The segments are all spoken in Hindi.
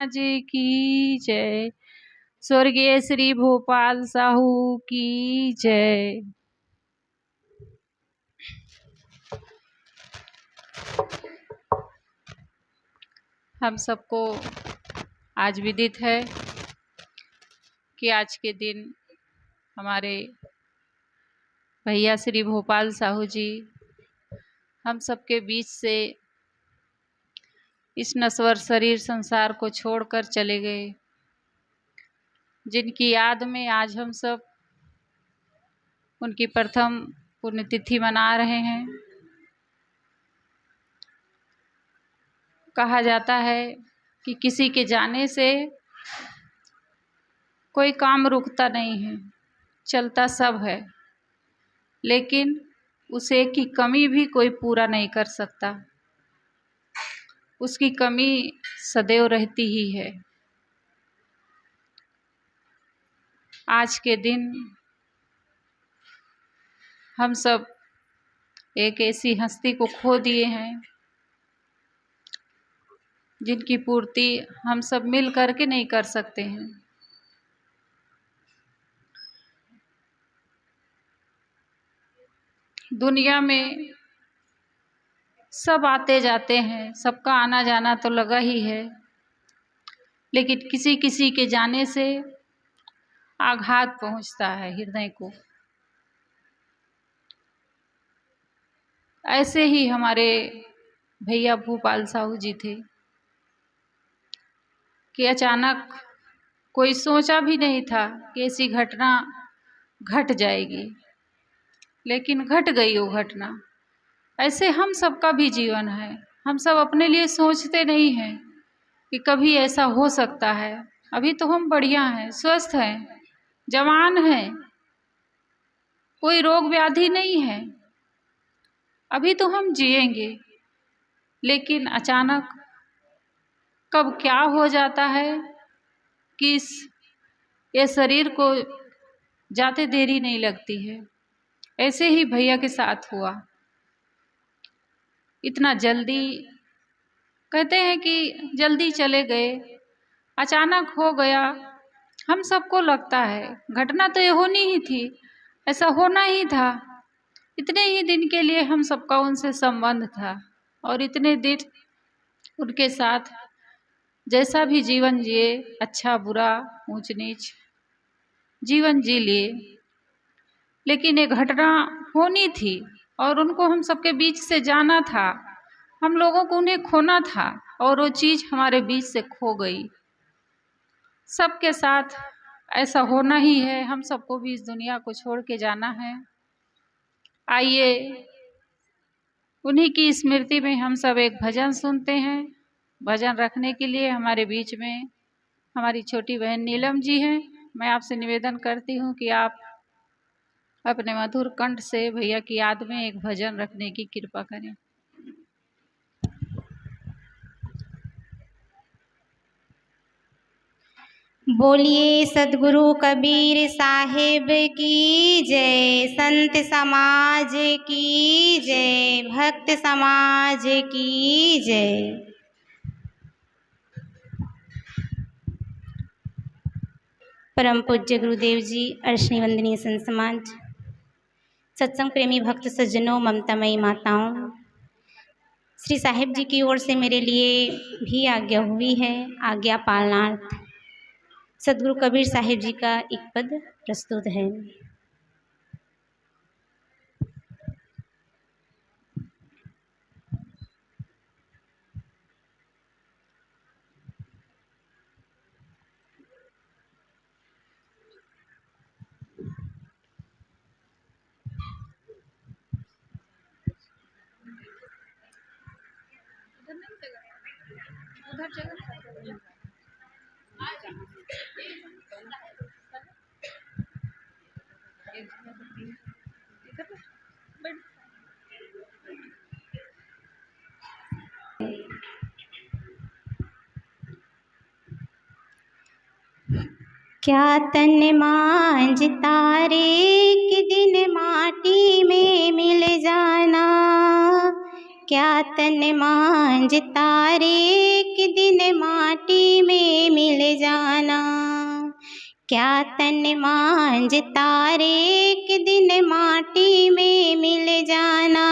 जी की जय। स्वर्गीय श्री भोपाल साहू की जय। हम सबको आज विदित है कि आज के दिन हमारे भैया श्री भोपाल साहू जी हम सबके बीच से इस नश्वर शरीर संसार को छोड़कर चले गए, जिनकी याद में आज हम सब उनकी प्रथम पुण्यतिथि मना रहे हैं। कहा जाता है कि किसी के जाने से कोई काम रुकता नहीं है, चलता सब है, लेकिन उसे की कमी भी कोई पूरा नहीं कर सकता। उसकी कमी सदैव रहती ही है। आज के दिन हम सब एक ऐसी हस्ती को खो दिए हैं जिनकी पूर्ति हम सब मिल करके नहीं कर सकते हैं। दुनिया में सब आते जाते हैं, सबका आना जाना तो लगा ही है, लेकिन किसी किसी के जाने से आघात पहुंचता है हृदय को। ऐसे ही हमारे भैया भूपाल साहू जी थे कि अचानक कोई सोचा भी नहीं था कि ऐसी घटना घट जाएगी, लेकिन घट गई वो घटना। ऐसे हम सबका भी जीवन है। हम सब अपने लिए सोचते नहीं हैं कि कभी ऐसा हो सकता है। अभी तो हम बढ़िया हैं, स्वस्थ हैं, जवान हैं, कोई रोग व्याधि नहीं है, अभी तो हम जिएंगे। लेकिन अचानक कब क्या हो जाता है कि ये शरीर को जाते देरी नहीं लगती है। ऐसे ही भैया के साथ हुआ। इतना जल्दी कहते हैं कि जल्दी चले गए, अचानक हो गया। हम सबको लगता है घटना तो ये होनी ही थी, ऐसा होना ही था। इतने ही दिन के लिए हम सबका उनसे संबंध था और इतने दिन उनके साथ जैसा भी जीवन जिए, अच्छा बुरा ऊंच नीच जीवन जी लिए, लेकिन ये घटना होनी थी और उनको हम सबके बीच से जाना था। हम लोगों को उन्हें खोना था और वो चीज़ हमारे बीच से खो गई। सबके साथ ऐसा होना ही है। हम सबको भी इस दुनिया को छोड़ के जाना है। आइए उन्हीं की स्मृति में हम सब एक भजन सुनते हैं। भजन रखने के लिए हमारे बीच में हमारी छोटी बहन नीलम जी हैं। मैं आपसे निवेदन करती हूँ कि आप अपने मधुर कंठ से भैया की याद में एक भजन रखने की कृपा करें। बोलिए सद्गुरु कबीर साहिब की जय, संत समाज की जय, भक्त समाज की जय। परम पूज्य गुरुदेव जी, अर्शनी वंदनीय संत समाज, सत्संग प्रेमी भक्त सज्जनों, ममतामयी माताओं, श्री साहिब जी की ओर से मेरे लिए भी आज्ञा हुई है। आज्ञा पालनार्थ सद्गुरु कबीर साहिब जी का एक पद प्रस्तुत है। क्या तन मांझता रे कि दिन माटी में मिल जाना, क्या तन मांझता रे कि दिन माटी में मिल जाना। क्या तन मांझता रे एक दिन माटी में मिल जाना।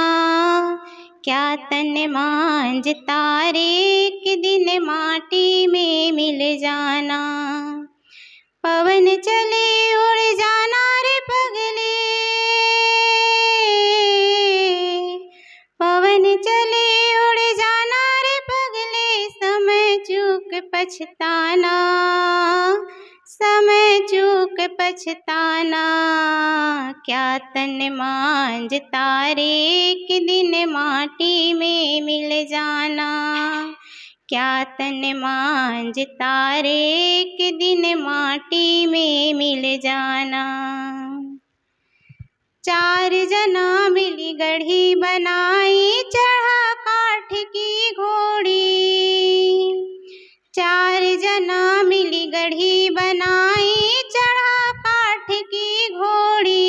क्या तन मांझता रे एक दिन माटी में मिल जाना। पवन चले उड़ जाना रे पगले। पवन चले उड़ जाना रे पगले। समय चूक पछताना। समय चूक पछताना। क्या तन मांझता रे एक दिन माटी में मिल जाना। क्या तन मांझता रे एक दिन माटी में मिल जाना। चार जना मिली गढ़ी बनाई चढ़ा काठ की घोड़ी। चार जना मिली गढ़ी बनाई चढ़ा काठ की घोड़ी।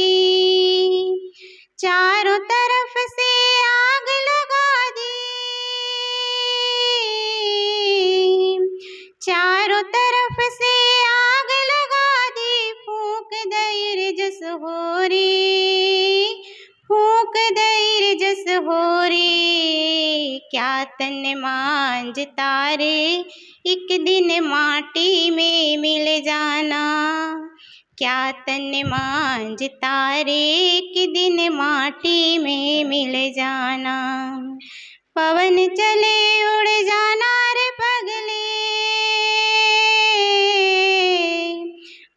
चारों तरफ से आग लगा दी। चारों तरफ से आग लगा दी। फूंक दई जस होरी। फूंक दई जस होरी। क्या तन मांझता रे एक दिन माटी में मिल जाना। क्या तन मांझता रे एक दिन माटी में मिल जाना। पवन चले उड़ जाना रे पगले।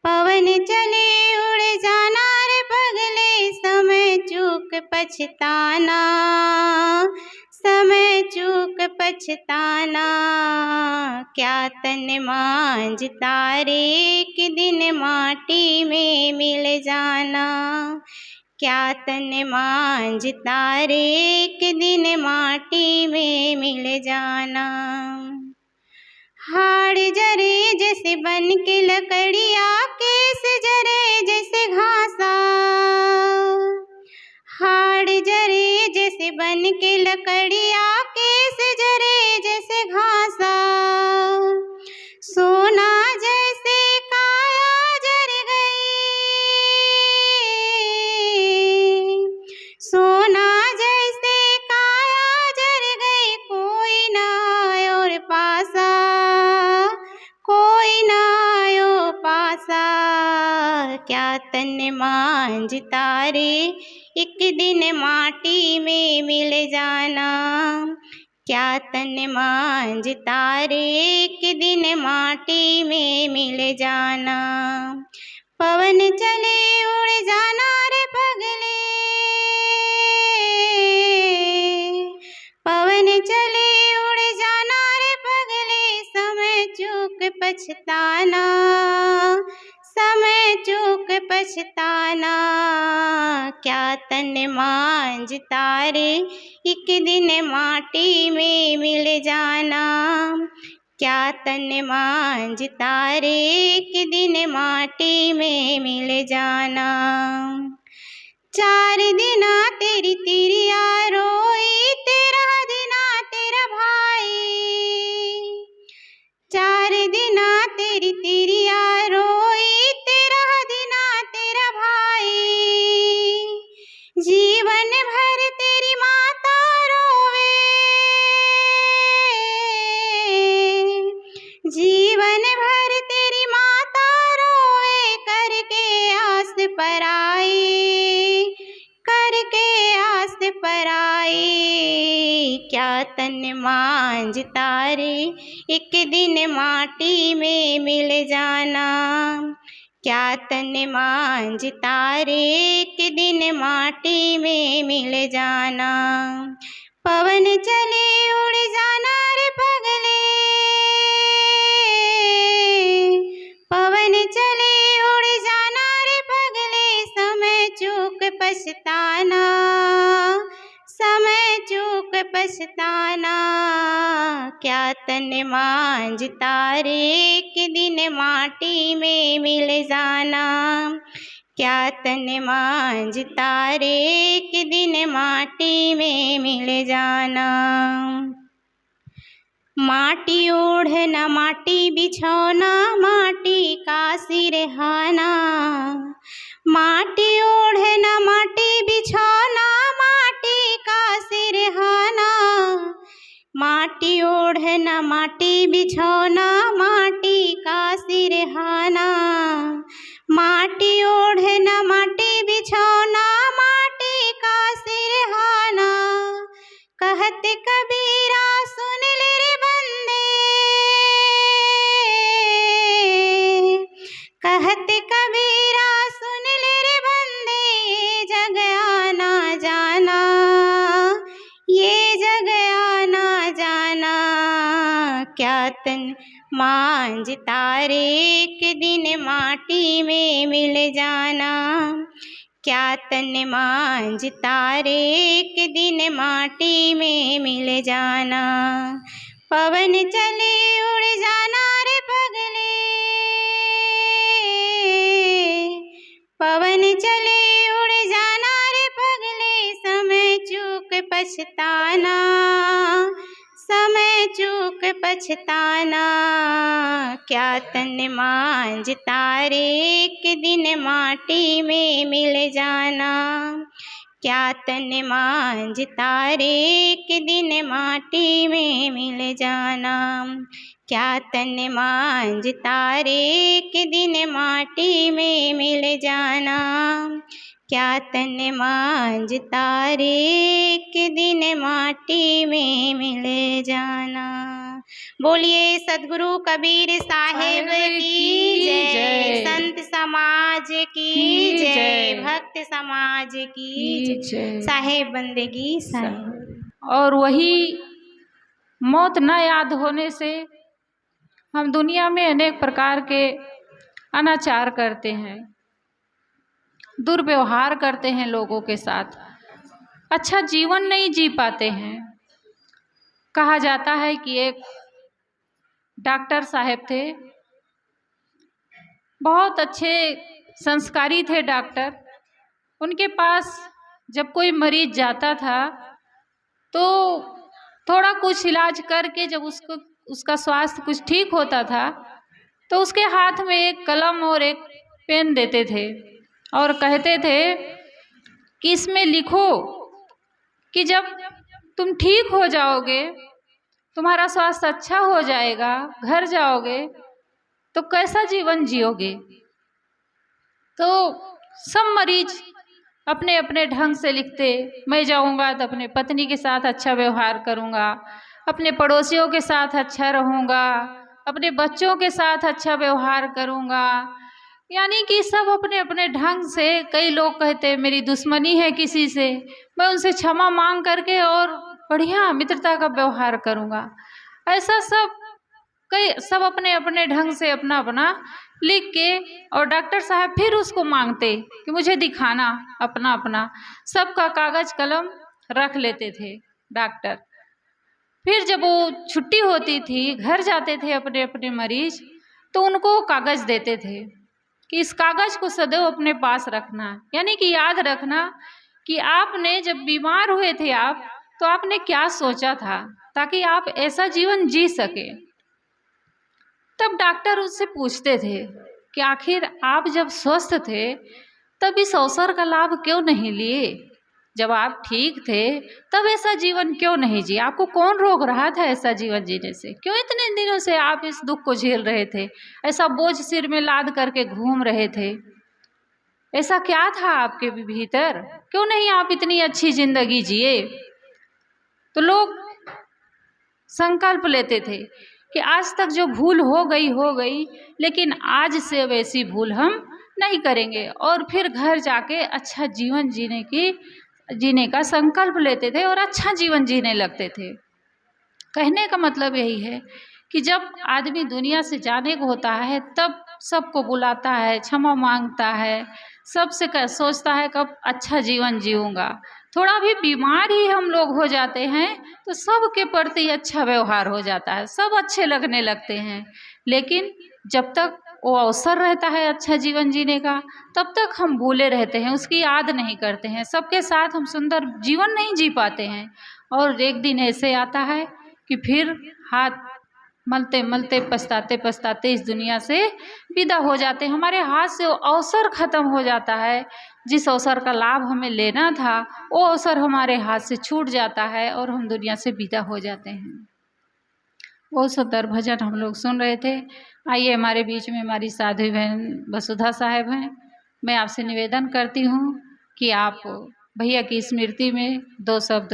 पवन चले उड़ जाना रे पगले। समय चूक पछताना। समय चूक पछताना। क्या तन मांझता रे एक दिन माटी में मिल जाना। क्या तन मांझता रे एक दिन माटी में मिल जाना। हाड़ जरे जैसे बन के लकड़िया। केस जरे जैसे घासा। हाड़ जरे जैसे बन के लकड़िया। केस जरे जैसे घासा। सोना जैसे काया जर गई। सोना जैसे काया जर गई। कोई ना और पासा। कोई ना आयो पासा। क्या तन मांझता रे एक दिन माटी में मिल जाना। क्या तन मांझता रे एक दिन माटी में मिल जाना। पवन चले उड़ जाना रे पगले। पवन चले उड़ जाना रे पगले। समय चूक पछताना। समय चूक पछताना। क्या तन मांझता रे एक दिन माटी में मिल जाना। क्या तन मांझता रे एक दिन माटी में मिल जाना। चार दिना तेरी तिरिया रोई। तेरा दिना तेरा भाई। चार दिना तेरी तिरिया रोई। तेरा दिना तेरा भाई। जीवन भर तेरी माता रोवे। जीवन भर तेरी माता रोए। करके आस पराई। करके आस पराई। क्या तन मांझता रे एक दिन माटी में मिल जाना। क्या तन मांझता रे एक दिन माटी में मिल जाना। पवन चले उड़ जाना रे पगले। पवन चले उड़ जाना रे पगले। समय चूक पछताना। समय चूक पछताना। क्या तन मांझता रे एक दिन माटी में मिल जाना। क्या तन मांझता रे एक दिन माटी में मिल जाना। माटी ओढ़ना माटी बिछौना माटी का सिरहाना, माटी ओढ़ना माटी बिछौना माटी का सिरहाना, माटी ओढ़ना माटी बिछौना माटी का सिरहाना, माटी ओढ़ना माटी बिछौना माटी का सिरहाना। कहत कबीरा सुन ले रे बंदे, कहत कबीरा सुन ले रे बंदे, ये जग आना जाना, ये जग आना जाना, क्या तन मांझ तारे एक दिन माटी में मिल जाना, क्या तन मांझ तारे एक दिन माटी में मिल जाना। पवन चले उड़ जाना रे पगले, पवन चले उड़ जाना रे पगले, समय चूक पछताना, समय चूक पछताना, क्या तन मांझ तारे एक दिन माटी में मिल जाना, क्या तन मांझ तारे एक दिन माटी में मिल जाना, क्या तन मांझ तारे एक दिन माटी में मिल जाना, क्या तन मांझ तारे एक दिन माटी में मिल जाना। बोलिए सद्गुरु कबीर साहेब की जय, संत समाज की जय, भक्त समाज की जय, साहेब बंदगी साहेब। और वही मौत न याद होने से हम दुनिया में अनेक प्रकार के अनाचार करते हैं, दुर्व्यवहार करते हैं लोगों के साथ, अच्छा जीवन नहीं जी पाते हैं। कहा जाता है कि एक डॉक्टर साहब थे, बहुत अच्छे संस्कारी थे डॉक्टर। उनके पास जब कोई मरीज जाता था तो थोड़ा कुछ इलाज करके जब उसका स्वास्थ्य कुछ ठीक होता था तो उसके हाथ में एक कलम और एक पेन देते थे और कहते थे कि इसमें लिखो कि जब तुम ठीक हो जाओगे, तुम्हारा स्वास्थ्य अच्छा हो जाएगा, घर जाओगे तो कैसा जीवन जियोगे। तो सब मरीज अपने अपने ढंग से लिखते, मैं जाऊंगा तो अपने पत्नी के साथ अच्छा व्यवहार करूंगा, अपने पड़ोसियों के साथ अच्छा रहूंगा, अपने बच्चों के साथ अच्छा व्यवहार करूंगा। यानी कि सब अपने अपने ढंग से। कई लोग कहते मेरी दुश्मनी है किसी से, मैं उनसे क्षमा मांग करके और बढ़िया मित्रता का व्यवहार करूंगा। ऐसा सब अपने अपने ढंग से अपना अपना लिख के और डॉक्टर साहब फिर उसको मांगते कि मुझे दिखाना अपना अपना। सबका कागज कलम रख लेते थे डॉक्टर। फिर जब वो छुट्टी होती थी, घर जाते थे अपने अपने मरीज, तो उनको कागज देते थे कि इस कागज को सदैव अपने पास रखना, यानी कि याद रखना कि आपने जब बीमार हुए थे आप, तो आपने क्या सोचा था ताकि आप ऐसा जीवन जी सके। तब डॉक्टर उससे पूछते थे कि आखिर आप जब स्वस्थ थे तब इस अवसर का लाभ क्यों नहीं लिए, जब आप ठीक थे तब ऐसा जीवन क्यों नहीं जिए, आपको कौन रोक रहा था ऐसा जीवन जीने से, क्यों इतने दिनों से आप इस दुख को झेल रहे थे, ऐसा बोझ सिर में लाद करके घूम रहे थे, ऐसा क्या था आपके भीतर, क्यों नहीं आप इतनी अच्छी जिंदगी जिए। तो लोग संकल्प लेते थे कि आज तक जो भूल हो गई, लेकिन आज से वैसी भूल हम नहीं करेंगे, और फिर घर जाके अच्छा जीवन जीने का संकल्प लेते थे और अच्छा जीवन जीने लगते थे। कहने का मतलब यही है कि जब आदमी दुनिया से जाने को होता है तब सबको बुलाता है, क्षमा मांगता है, सबसे सोचता है कब अच्छा जीवन जीऊंगा। थोड़ा भी बीमार ही हम लोग हो जाते हैं तो सबके प्रति अच्छा व्यवहार हो जाता है, सब अच्छे लगने लगते हैं। लेकिन जब तक वो अवसर रहता है अच्छा जीवन जीने का, तब तक हम भूले रहते हैं, उसकी याद नहीं करते हैं, सबके साथ हम सुंदर जीवन नहीं जी पाते हैं। और एक दिन ऐसे आता है कि फिर हाथ मलते मलते पछताते पछताते इस दुनिया से विदा हो जाते। हमारे हाथ से अवसर खत्म हो जाता है, जिस अवसर का लाभ हमें लेना था वो अवसर हमारे हाथ से छूट जाता है और हम दुनिया से विदा हो जाते हैं। वो सुंदर भजन हम लोग सुन रहे थे। आइए, हमारे बीच में हमारी साध्वी बहन वसुधा साहब हैं। मैं आपसे निवेदन करती हूँ कि आप भैया की स्मृति में दो शब्द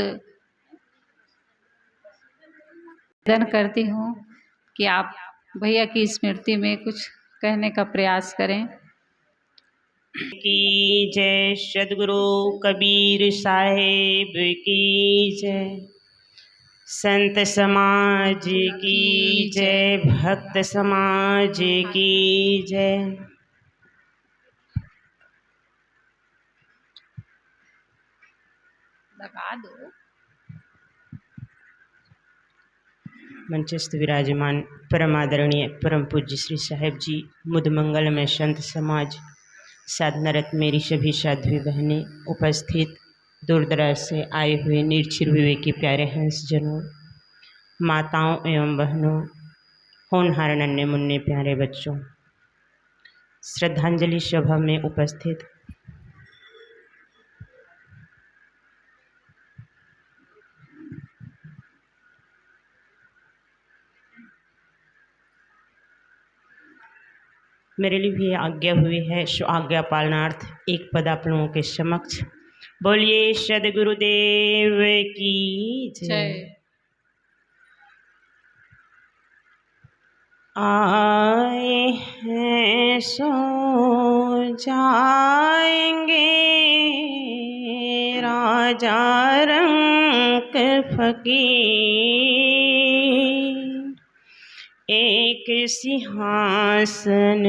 निवेदन करती हूँ कि आप भैया की स्मृति में कुछ कहने का प्रयास करें। की जय, सदगुरु कबीर साहेब की जय, संत समाज की जय, भक्त समाज की जय। लगा दो। मंचस्थ विराजमान परम आदरणीय परम पूज्य श्री साहेब जी, मुद मंगल में संत समाज, साधनारत मेरी सभी साध्वी बहनें, उपस्थित दूर दराज से आए हुए निर्छिर विवेकी प्यारे हंस जनों, माताओं एवं बहनों, होनहार नन्हे मुन्ने प्यारे बच्चों, श्रद्धांजलि सभा में उपस्थित मेरे लिए भी आज्ञा हुई है, सो आज्ञा पालनार्थ एक पद आप लोगों के समक्ष बोलिए सदगुरुदेव की जय। आए हैं सो जाएंगे, राजा रंक फकीर, एक सिंहासन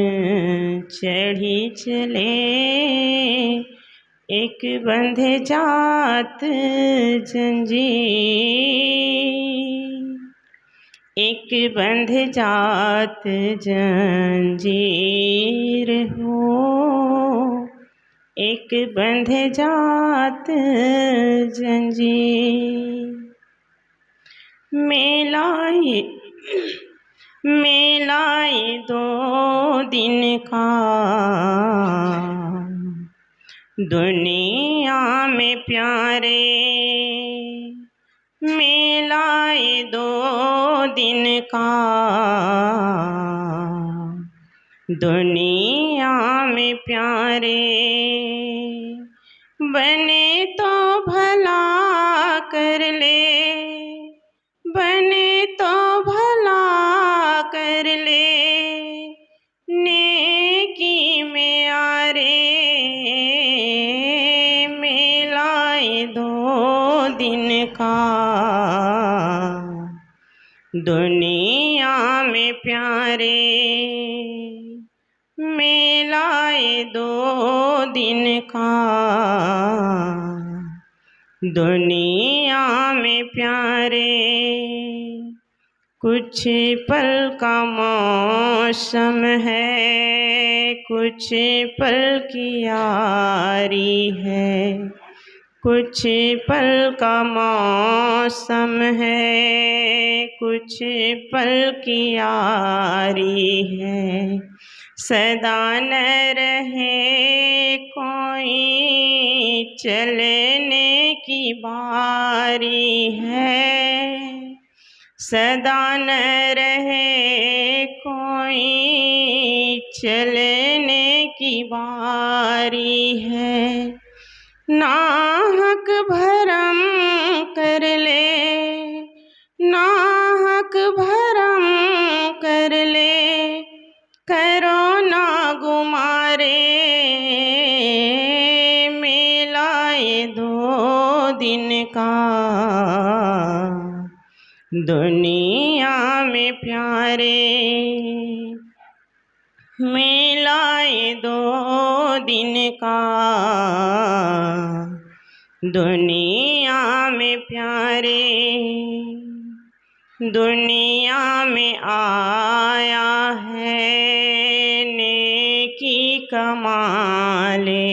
चढ़ी चले, एक बंधे जात जंजीर, एक बंधे जात जंजीर हो, एक बंधे जात जंजीर। मेलाई 2 दिन का दुनिया में प्यारे, मेलाई 2 दिन का दुनिया में प्यारे, बने तो भला कर ले, बने तो भला कर ले, नेकी में यारे, मेलाई 2 दिन का दुनिया में प्यारे, मेलाई 2 दिन का दुनिया में प्यारे। कुछ पल का मौसम है, कुछ पल की यारी है, कुछ पल का मौसम है, कुछ पल की यारी है, सदा न रहे कोई चलने की बारी है, सदा न रहे कोई चलने की बारी है, नाहक भरम कर ले, नाहक भरम कर ले, करो ना गुमारे, मेलाई 2 दिन का दुनिया में प्यारे, मेलाई 2 दिन का दुनिया में प्यारे। दुनिया में आया है नेकी कमाले,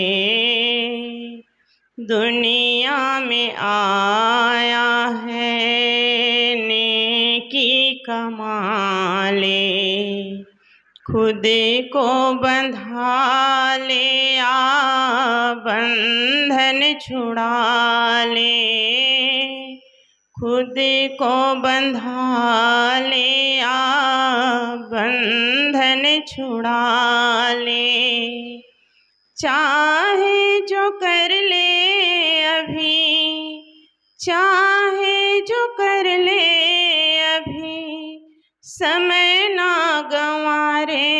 दुनिया में आया है कमाले, खुद को बंधा ले आ बंधन छुड़ा ले, खुद को बंधा ले आ बंधन छुड़ा ले। चाहे जो कर ले अभी, चाहे जो कर ले अभी, समय ना गंवारे,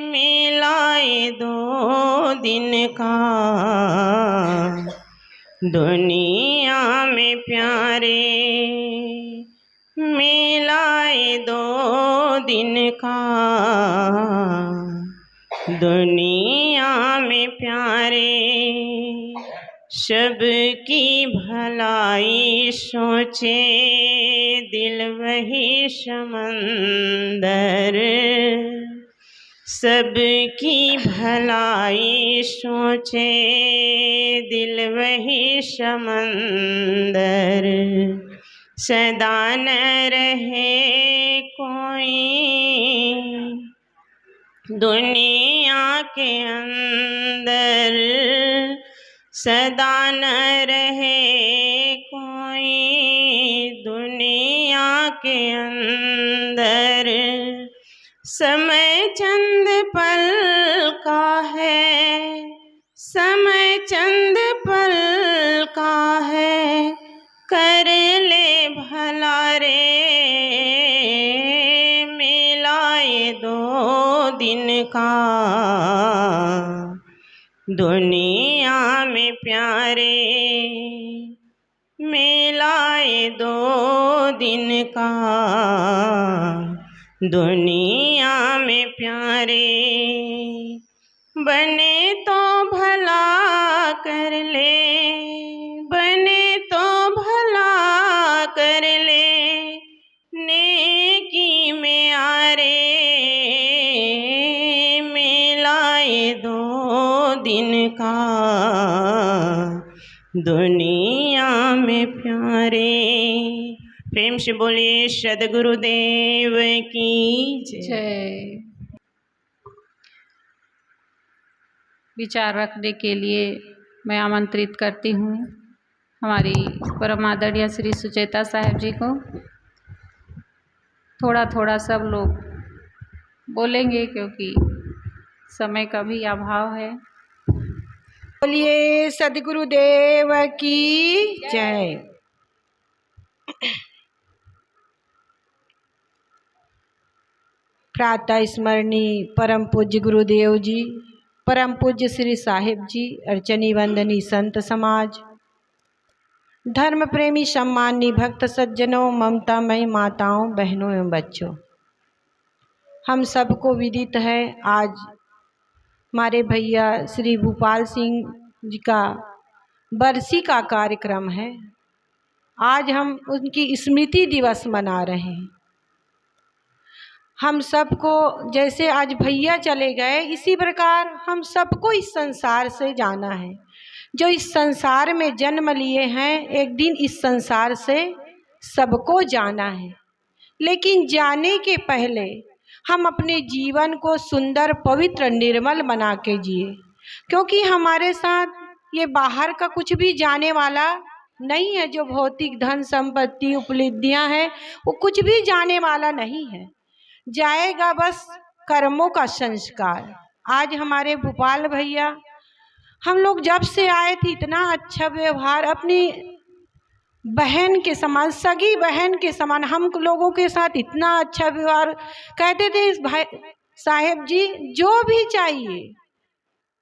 मिलाए दो दिन का दुनिया में प्यारे, मिलाए दो दिन का दुनिया में प्यारे। सबकी भलाई सोचे दिल वही समंदर, सबकी भलाई सोचे दिल वही समंदर। सदा न रहे कोई दुनिया के अंदर, सदा न रहे कोई दुनिया के अंदर। समय चंद पल का है, समय चंद पल का है, कर ले भला रे, मिलाए दो दिन का दुनिया में प्यारे, मिलाए दो दिन का दुनिया में प्यारे। बने तो भला कर ले, बने तो भला कर ले, नेकी में आरे, मिलाए दो दिन का दुनिया में प्यारे। प्रेम से बोलिए सद्गुरुदेव की जय। विचार रखने के लिए मैं आमंत्रित करती हूँ हमारी परम आदरणीय श्री सुचेता साहेब जी को। थोड़ा थोड़ा सब लोग बोलेंगे क्योंकि समय का भी अभाव है। बोलिए सद्गुरुदेव की जय। प्रातः स्मरणीय परम पूज्य गुरुदेव जी, परम पूज्य श्री साहिब जी, अर्चनी वंदनी संत समाज, धर्म प्रेमी सम्मानी भक्त सज्जनों, ममतामयी माताओं, बहनों एवं बच्चों, हम सबको विदित है आज हमारे भैया श्री भूपाल सिंह जी का बरसी का कार्यक्रम है। आज हम उनकी स्मृति दिवस मना रहे हैं। हम सबको जैसे आज भैया चले गए, इसी प्रकार हम सबको इस संसार से जाना है। जो इस संसार में जन्म लिए हैं, एक दिन इस संसार से सबको जाना है। लेकिन जाने के पहले हम अपने जीवन को सुंदर, पवित्र, निर्मल बना के जिए, क्योंकि हमारे साथ ये बाहर का कुछ भी जाने वाला नहीं है। जो भौतिक धन संपत्ति उपलब्धियां हैं, वो कुछ भी जाने वाला नहीं है। जाएगा बस कर्मों का संस्कार। आज हमारे भोपाल भैया, हम लोग जब से आए थे इतना अच्छा व्यवहार, अपनी बहन के समान, सगी बहन के समान हम लोगों के साथ इतना अच्छा व्यवहार। कहते थे भाई साहेब जी जो भी चाहिए,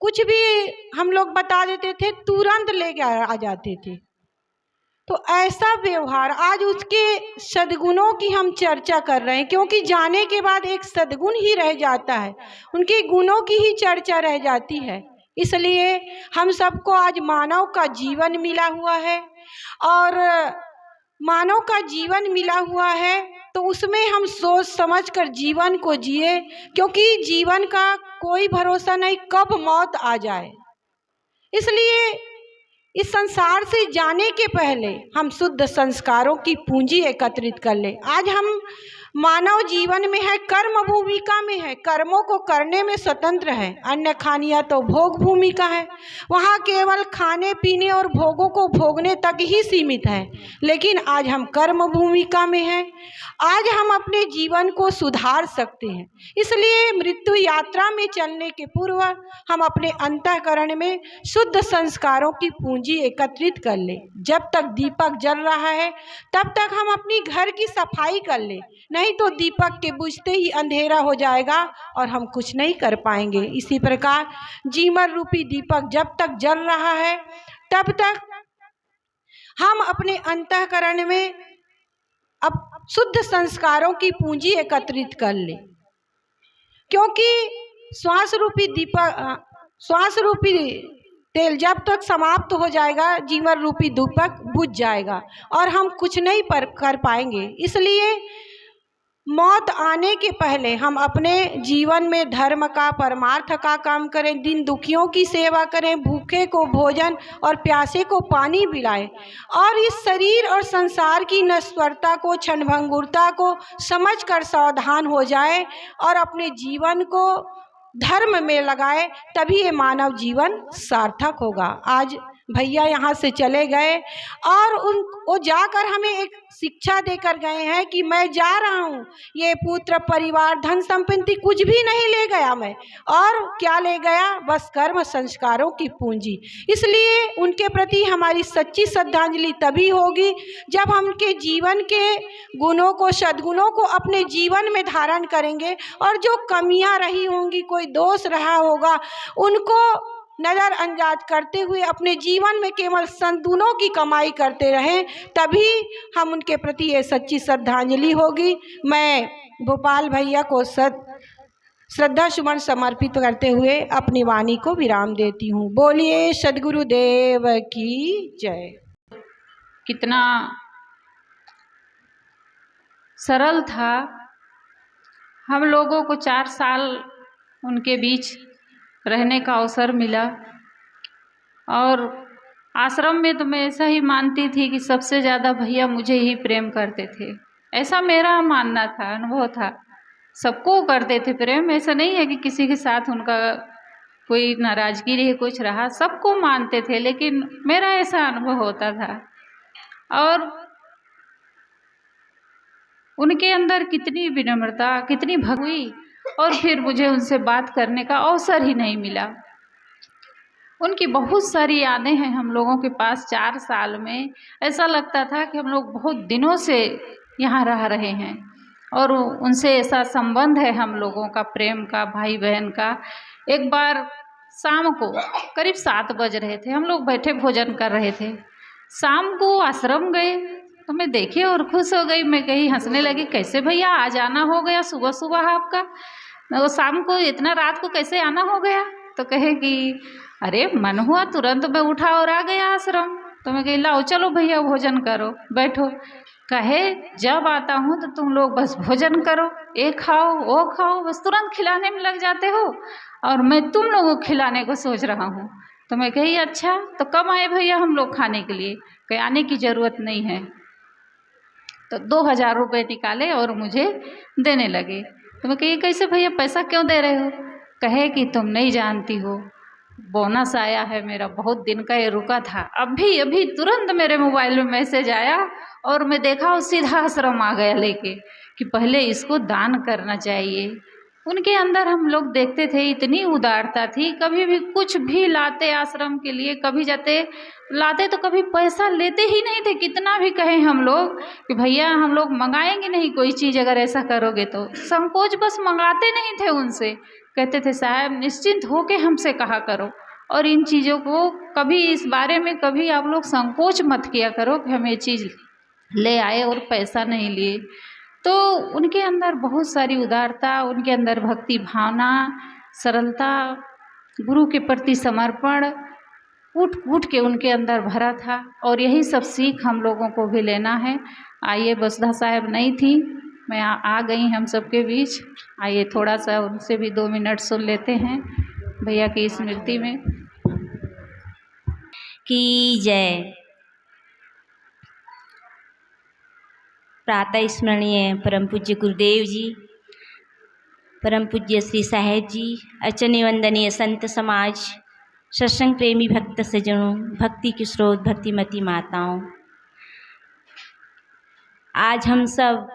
कुछ भी हम लोग बता देते थे, तुरंत लेके आ जाते थे। तो ऐसा व्यवहार, आज उसके सद्गुणों की हम चर्चा कर रहे हैं, क्योंकि जाने के बाद एक सद्गुण ही रह जाता है, उनके गुणों की ही चर्चा रह जाती है। इसलिए हम सबको आज मानव का जीवन मिला हुआ है, और मानव का जीवन मिला हुआ है तो उसमें हम सोच समझ कर जीवन को जिए, क्योंकि जीवन का कोई भरोसा नहीं कब मौत आ जाए। इसलिए इस संसार से जाने के पहले हम शुद्ध संस्कारों की पूंजी एकत्रित कर ले। आज हम मानव जीवन में है, कर्म भूमिका में है, कर्मों को करने में स्वतंत्र है। अन्य खानिया तो भोग भूमिका है, वहाँ केवल खाने पीने और भोगों को भोगने तक ही सीमित है। लेकिन आज हम कर्म भूमिका में हैं। आज हम अपने जीवन को सुधार सकते हैं। इसलिए मृत्यु यात्रा में चलने के पूर्व हम अपने अंतःकरण में शुद्ध संस्कारों की पूंजी एकत्रित कर ले। जब तक दीपक जल रहा है तब तक हम अपनी घर की सफाई कर ले, नहीं तो दीपक के बुझते ही अंधेरा हो जाएगा और हम कुछ नहीं कर पाएंगे। इसी प्रकार जीवन रूपी दीपक जब तक जल रहा है तब तक हम अपने अंतःकरण में अब शुद्ध संस्कारों की पूंजी एकत्रित कर ले, क्योंकि श्वास रूपी तेल जब तक समाप्त हो जाएगा जीवन रूपी दीपक बुझ जाएगा और हम कुछ नहीं कर पाएंगे। इसलिए मौत आने के पहले हम अपने जीवन में धर्म का, परमार्थ का काम करें, दिन दुखियों की सेवा करें, भूखे को भोजन और प्यासे को पानी पिलाएं और इस शरीर और संसार की नश्वरता को, क्षणभंगुरता को समझकर सावधान हो जाएं और अपने जीवन को धर्म में लगाए, तभी ये मानव जीवन सार्थक होगा। आज भैया यहाँ से चले गए और वो जाकर हमें एक शिक्षा देकर गए हैं कि मैं जा रहा हूँ, ये पुत्र परिवार धन संपत्ति कुछ भी नहीं ले गया मैं, और क्या ले गया, बस कर्म संस्कारों की पूंजी। इसलिए उनके प्रति हमारी सच्ची श्रद्धांजलि तभी होगी जब हम उनके जीवन के गुणों को, सद्गुणों को अपने जीवन में धारण करेंगे और जो कमियां रही होंगी, कोई दोष रहा होगा, उनको नज़रअंदाज करते हुए अपने जीवन में केवल सद्गुणों की कमाई करते रहें, तभी हम उनके प्रति ये सच्ची श्रद्धांजलि होगी। मैं भोपाल भैया को श्रद्धा सुमन समर्पित करते हुए अपनी वाणी को विराम देती हूँ। बोलिए सद्गुरुदेव की जय। कितना सरल था। हम लोगों को 4 साल उनके बीच रहने का अवसर मिला और आश्रम में तो मैं ऐसा ही मानती थी कि सबसे ज़्यादा भैया मुझे ही प्रेम करते थे। ऐसा मेरा मानना था, अनुभव था। सबको करते थे प्रेम, ऐसा नहीं है कि किसी के साथ उनका कोई नाराज़गी रही, कुछ रहा, सबको मानते थे, लेकिन मेरा ऐसा अनुभव होता था। और उनके अंदर कितनी विनम्रता, कितनी भक्ति, और फिर मुझे उनसे बात करने का अवसर ही नहीं मिला। उनकी बहुत सारी यादें हैं हम लोगों के पास। 4 साल में ऐसा लगता था कि हम लोग बहुत दिनों से यहाँ रह रहे हैं और उनसे ऐसा संबंध है हम लोगों का, प्रेम का, भाई बहन का। एक बार शाम को करीब 7 बज रहे थे, हम लोग बैठे भोजन कर रहे थे। शाम को आश्रम गए तो मैं देखी और खुश हो गई। मैं कहीं हंसने लगी, कैसे भैया आज आना हो गया सुबह सुबह आपका, वो शाम को इतना रात को कैसे आना हो गया? तो कहे कि अरे मन हुआ तुरंत मैं उठा और आ गया आश्रम। तो मैं कही लाओ चलो भैया भोजन करो, बैठो। कहे जब आता हूँ तो तुम लोग बस भोजन करो, ये खाओ वो खाओ, बस तुरंत खिलाने में लग जाते हो और मैं तुम लोगों को खिलाने को सोच रहा हूँ। तो मैं कही अच्छा तो कब आए भैया हम लोग खाने के लिए? कहीं आने की ज़रूरत नहीं है। तो 2000 रुपये निकाले और मुझे देने लगे। तो मैं कही कैसे भैया, पैसा क्यों दे रहे हो? कहे कि तुम नहीं जानती हो, बोनस आया है मेरा, बहुत दिन का ये रुका था, अभी तुरंत मेरे मोबाइल में मैसेज आया और मैं देखा और सीधा आश्रम आ गया लेके कि पहले इसको दान करना चाहिए। उनके अंदर हम लोग देखते थे इतनी उदारता थी, कभी भी कुछ भी लाते आश्रम के लिए, कभी जाते लाते तो कभी पैसा लेते ही नहीं थे। कितना भी कहें हम लोग कि भैया हम लोग मंगाएंगे नहीं कोई चीज़, अगर ऐसा करोगे तो संकोच बस मंगाते नहीं थे उनसे। कहते थे साहब निश्चिंत होके हमसे कहा करो और इन चीज़ों को कभी इस बारे में कभी आप लोग संकोच मत किया करो कि हम ये चीज़ ले आए और पैसा नहीं लिए। तो उनके अंदर बहुत सारी उदारता, उनके अंदर भक्ति भावना, सरलता, गुरु के प्रति समर्पण उठ के उनके अंदर भरा था और यही सब सीख हम लोगों को भी लेना है। आइए बसुधा साहब नहीं थी, मैं आ गई हम सबके बीच। आइए थोड़ा सा उनसे भी 2 मिनट सुन लेते हैं भैया की स्मृति में। की जय। प्रातः स्मरणीय परम पूज्य गुरुदेव जी, परम पूज्य श्री साहेब जी, अचन्य वंदनीय संत समाज, सत्संग प्रेमी भक्त सज्जनों, भक्ति की स्रोत भक्तिमती माताओं, आज हम सब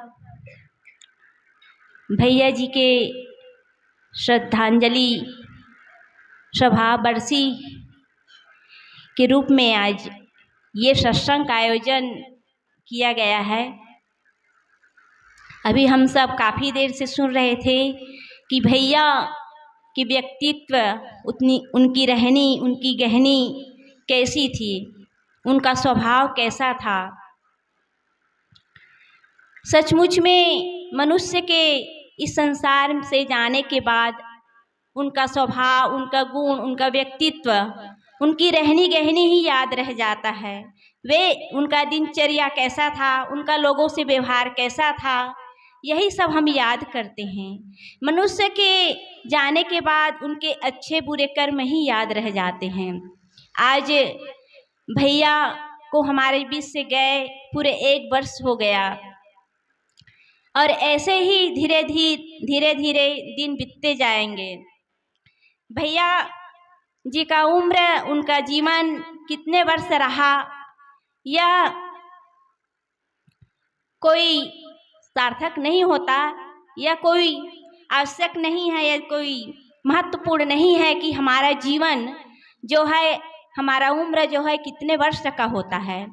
भैया जी के श्रद्धांजलि सभा बरसी के रूप में आज ये सत्संग का आयोजन किया गया है। अभी हम सब काफ़ी देर से सुन रहे थे कि भैया की व्यक्तित्व, उनकी रहनी, उनकी गहनी कैसी थी, उनका स्वभाव कैसा था। सचमुच में मनुष्य के इस संसार से जाने के बाद उनका स्वभाव, उनका गुण, उनका व्यक्तित्व, उनकी रहनी गहनी ही याद रह जाता है। वे उनका दिनचर्या कैसा था, उनका लोगों से व्यवहार कैसा था, यही सब हम याद करते हैं। मनुष्य के जाने के बाद उनके अच्छे बुरे कर्म ही याद रह जाते हैं। आज भैया को हमारे बीच से गए पूरे 1 वर्ष हो गया और ऐसे ही धीरे धीरे दिन बीतते जाएंगे। भैया जी का उम्र, उनका जीवन कितने वर्ष रहा, यह कोई सार्थक नहीं होता, या कोई आवश्यक नहीं है, या कोई महत्वपूर्ण नहीं है कि हमारा जीवन जो है, हमारा उम्र जो है कितने वर्ष का होता है।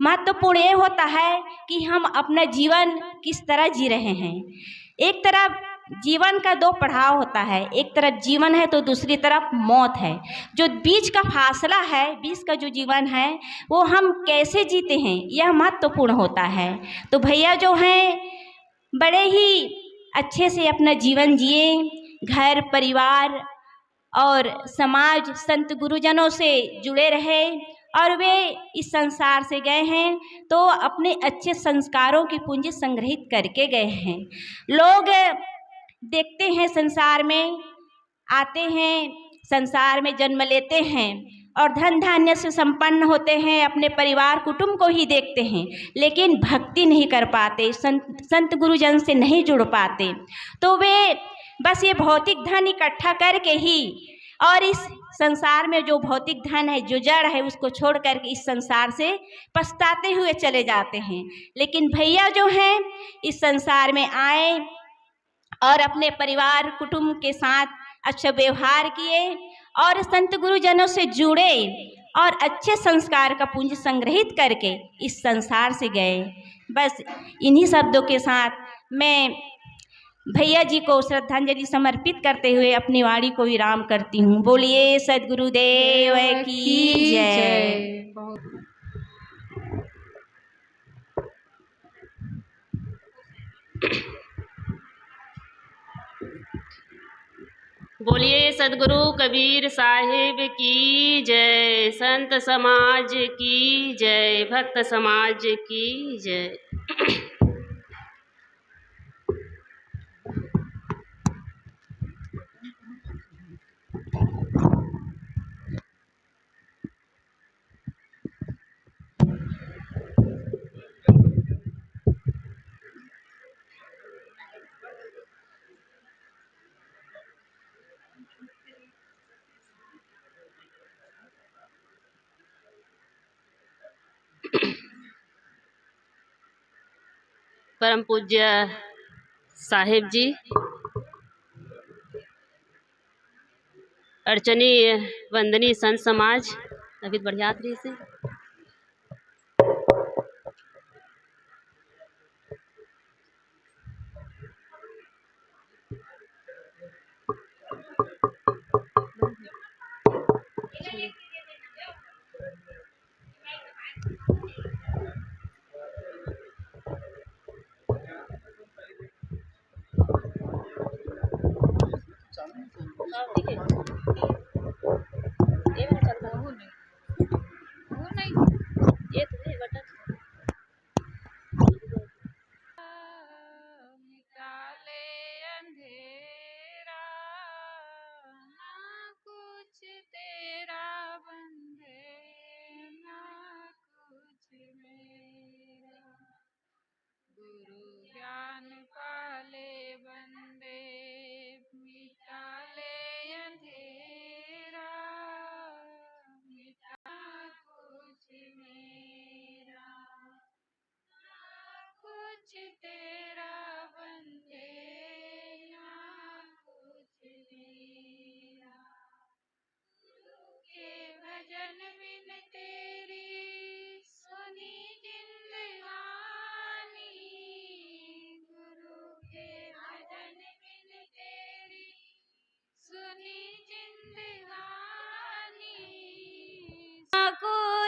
महत्वपूर्ण ये होता है कि हम अपना जीवन किस तरह जी रहे हैं। एक तरफ जीवन का 2 पड़ाव होता है, एक तरफ जीवन है तो दूसरी तरफ मौत है। जो बीच का फासला है, बीच का जो जीवन है, वो हम कैसे जीते हैं, यह महत्वपूर्ण होता है। तो भैया जो हैं बड़े ही अच्छे से अपना जीवन जिए, घर परिवार और समाज संत गुरुजनों से जुड़े रहे, और वे इस संसार से गए हैं तो अपने अच्छे संस्कारों की पूंजी संग्रहित करके गए हैं। लोग देखते हैं, संसार में आते हैं, संसार में जन्म लेते हैं और धन धान्य से संपन्न होते हैं, अपने परिवार कुटुंब को ही देखते हैं, लेकिन भक्ति नहीं कर पाते, संत गुरुजन से नहीं जुड़ पाते। तो वे बस ये भौतिक धन इकट्ठा करके ही, और इस संसार में जो भौतिक धन है, जो जड़ है, उसको छोड़ करके इस संसार से पछताते हुए चले जाते हैं। लेकिन भैया जो हैं इस संसार में आए और अपने परिवार कुटुंब के साथ अच्छा व्यवहार किए और संत गुरुजनों से जुड़े और अच्छे संस्कार का पुंज संग्रहित करके इस संसार से गए। बस इन्हीं शब्दों के साथ मैं भैया जी को श्रद्धांजलि समर्पित करते हुए अपनी वाणी को विराम करती हूँ। बोलिए सद्गुरुदेव की जय। बोलिए सदगुरु कबीर साहिब की जय, संत समाज की जय, भक्त समाज की जय। परम पूज्य साहिब जी, अर्चनीय वंदनीय संत समाज, अभी बढ़िया रही से निकाले अंधेरा, ना कुछ तेरा बंधे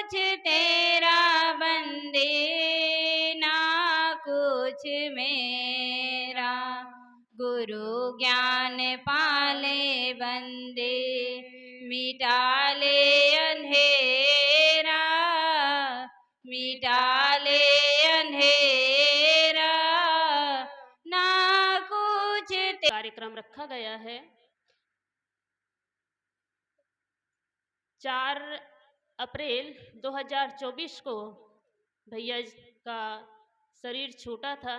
कुछ तेरा बंदे, ना कुछ मेरा। गुरु ज्ञान पाले बंदे, मिटा ले अंधेरा, मिटा ले अंधेरा, ना कुछ कार्यक्रम रखा गया है। 4 अप्रैल 2024 को भैया का शरीर छूटा था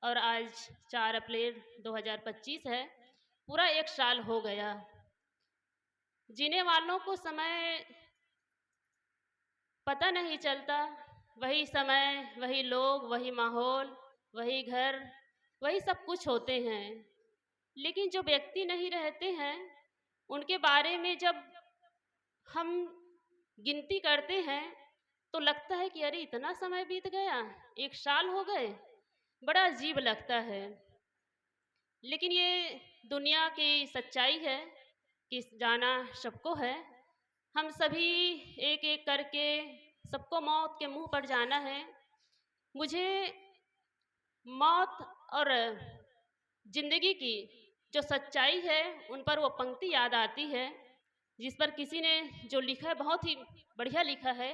और आज 4 अप्रैल 2025 है। पूरा 1 साल हो गया। जीने वालों को समय पता नहीं चलता। वही समय, वही लोग, वही माहौल, वही घर, वही सब कुछ होते हैं। लेकिन जो व्यक्ति नहीं रहते हैं, उनके बारे में जब हम गिनती करते हैं तो लगता है कि अरे इतना समय बीत गया, 1 साल हो गए। बड़ा अजीब लगता है। लेकिन ये दुनिया की सच्चाई है कि जाना सबको है। हम सभी एक एक करके सबको मौत के मुंह पर जाना है। मुझे मौत और जिंदगी की जो सच्चाई है उन पर वो पंक्ति याद आती है, जिस पर किसी ने जो लिखा है बहुत ही बढ़िया लिखा है।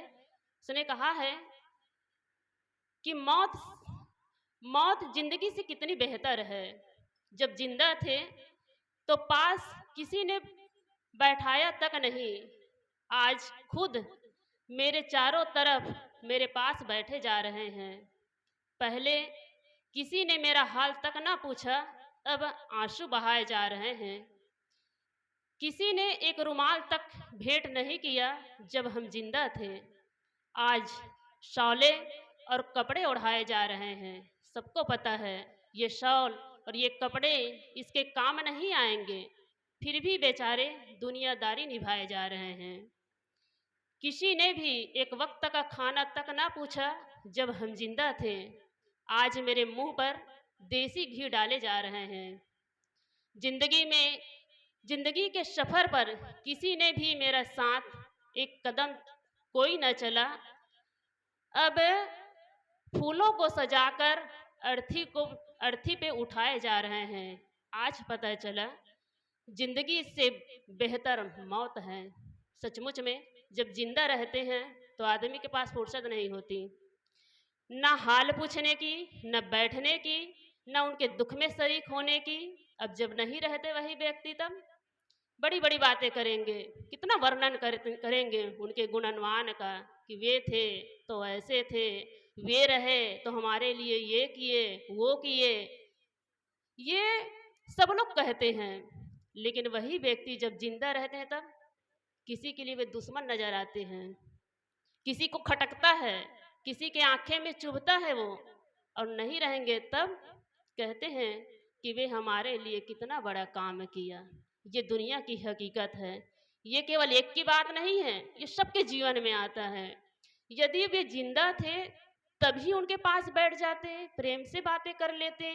उसने कहा है कि मौत जिंदगी से कितनी बेहतर है। जब जिंदा थे तो पास किसी ने बैठाया तक नहीं, आज खुद मेरे चारों तरफ मेरे पास बैठे जा रहे हैं। पहले किसी ने मेरा हाल तक ना पूछा, अब आंसू बहाए जा रहे हैं। किसी ने एक रुमाल तक भेंट नहीं किया जब हम जिंदा थे, आज शॉले और कपड़े ओढ़ाए जा रहे हैं। सबको पता है ये शॉल और ये कपड़े इसके काम नहीं आएंगे, फिर भी बेचारे दुनियादारी निभाए जा रहे हैं। किसी ने भी एक वक्त का खाना तक ना पूछा जब हम जिंदा थे, आज मेरे मुंह पर देसी घी डाले जा रहे हैं। जिंदगी के सफर पर किसी ने भी मेरा साथ एक कदम कोई न चला। अब फूलों को सजाकर अर्थी पे उठाए जा रहे हैं। आज पता चला जिंदगी से बेहतर मौत है। सचमुच में जब जिंदा रहते हैं तो आदमी के पास फुर्सत नहीं होती, ना हाल पूछने की, न बैठने की, न उनके दुख में शरीक होने की। अब जब नहीं रहते वही व्यक्ति तब बड़ी बड़ी बातें करेंगे, कितना वर्णन करेंगे उनके गुणनवान का कि वे थे तो ऐसे थे, वे रहे तो हमारे लिए ये किए वो किए। ये सब लोग कहते हैं, लेकिन वही व्यक्ति जब जिंदा रहते हैं तब किसी के लिए वे दुश्मन नजर आते हैं। किसी को खटकता है, किसी के आंखें में चुभता है वो, और नहीं रहेंगे तब कहते हैं कि वे हमारे लिए कितना बड़ा काम किया। ये दुनिया की हकीकत है। ये केवल एक की बात नहीं है, ये सबके जीवन में आता है। यदि वे जिंदा थे तभी उनके पास बैठ जाते, प्रेम से बातें कर लेते।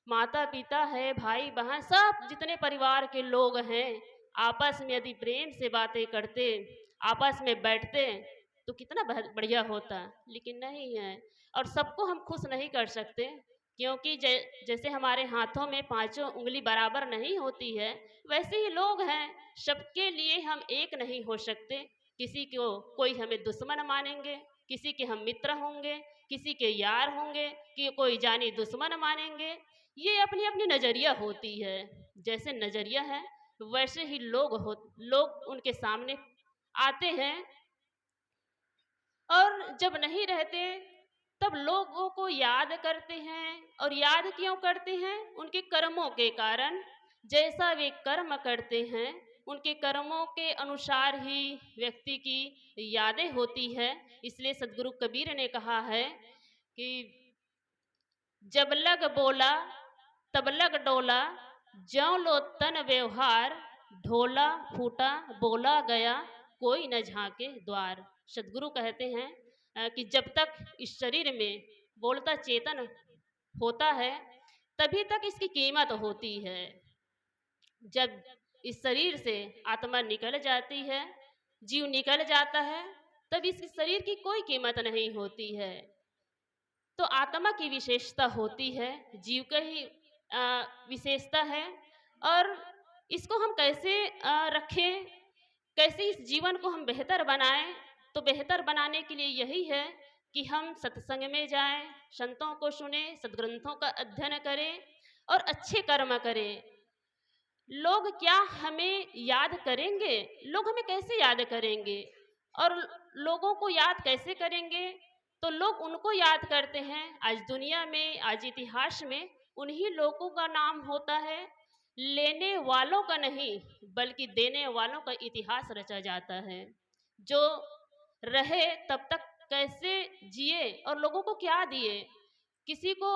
माता पिता है, भाई बहन, सब जितने परिवार के लोग हैं, आपस में यदि प्रेम से बातें करते, आपस में बैठते तो कितना बढ़िया होता। लेकिन नहीं है। और सबको हम खुश नहीं कर सकते, क्योंकि जैसे हमारे हाथों में पांचों उंगली बराबर नहीं होती है, वैसे ही लोग हैं, सबके लिए हम एक नहीं हो सकते। किसी को कोई हमें दुश्मन मानेंगे, किसी के हम मित्र होंगे, किसी के यार होंगे, कि कोई जानी दुश्मन मानेंगे। ये अपनी अपनी नज़रिया होती है। जैसे नज़रिया है वैसे ही लोग उनके सामने आते हैं। और जब नहीं रहते तब लोगों को याद करते हैं। और याद क्यों करते हैं? उनके कर्मों के कारण। जैसा वे कर्म करते हैं उनके कर्मों के अनुसार ही व्यक्ति की यादें होती है। इसलिए सदगुरु कबीर ने कहा है कि जब लग बोला तब लग डोला, ज्यों लो तन व्यवहार, ढोला फूटा बोला गया, कोई न झांके द्वार। सदगुरु कहते हैं कि जब तक इस शरीर में बोलता चेतन होता है तभी तक इसकी कीमत होती है। जब इस शरीर से आत्मा निकल जाती है, जीव निकल जाता है, तब इस शरीर की कोई कीमत नहीं होती है। तो आत्मा की विशेषता होती है, जीव का ही विशेषता है। और इसको हम कैसे रखें, कैसे इस जीवन को हम बेहतर बनाएं, तो बेहतर बनाने के लिए यही है कि हम सत्संग में जाएं, संतों को सुने, सद्ग्रंथों का अध्ययन करें और अच्छे कर्म करें। लोग क्या हमें याद करेंगे, लोग हमें कैसे याद करेंगे, और लोगों को याद कैसे करेंगे, तो लोग उनको याद करते हैं। आज दुनिया में, आज इतिहास में उन्हीं लोगों का नाम होता है, लेने वालों का नहीं बल्कि देने वालों का इतिहास रचा जाता है। जो रहे तब तक कैसे जिए और लोगों को क्या दिए, किसी को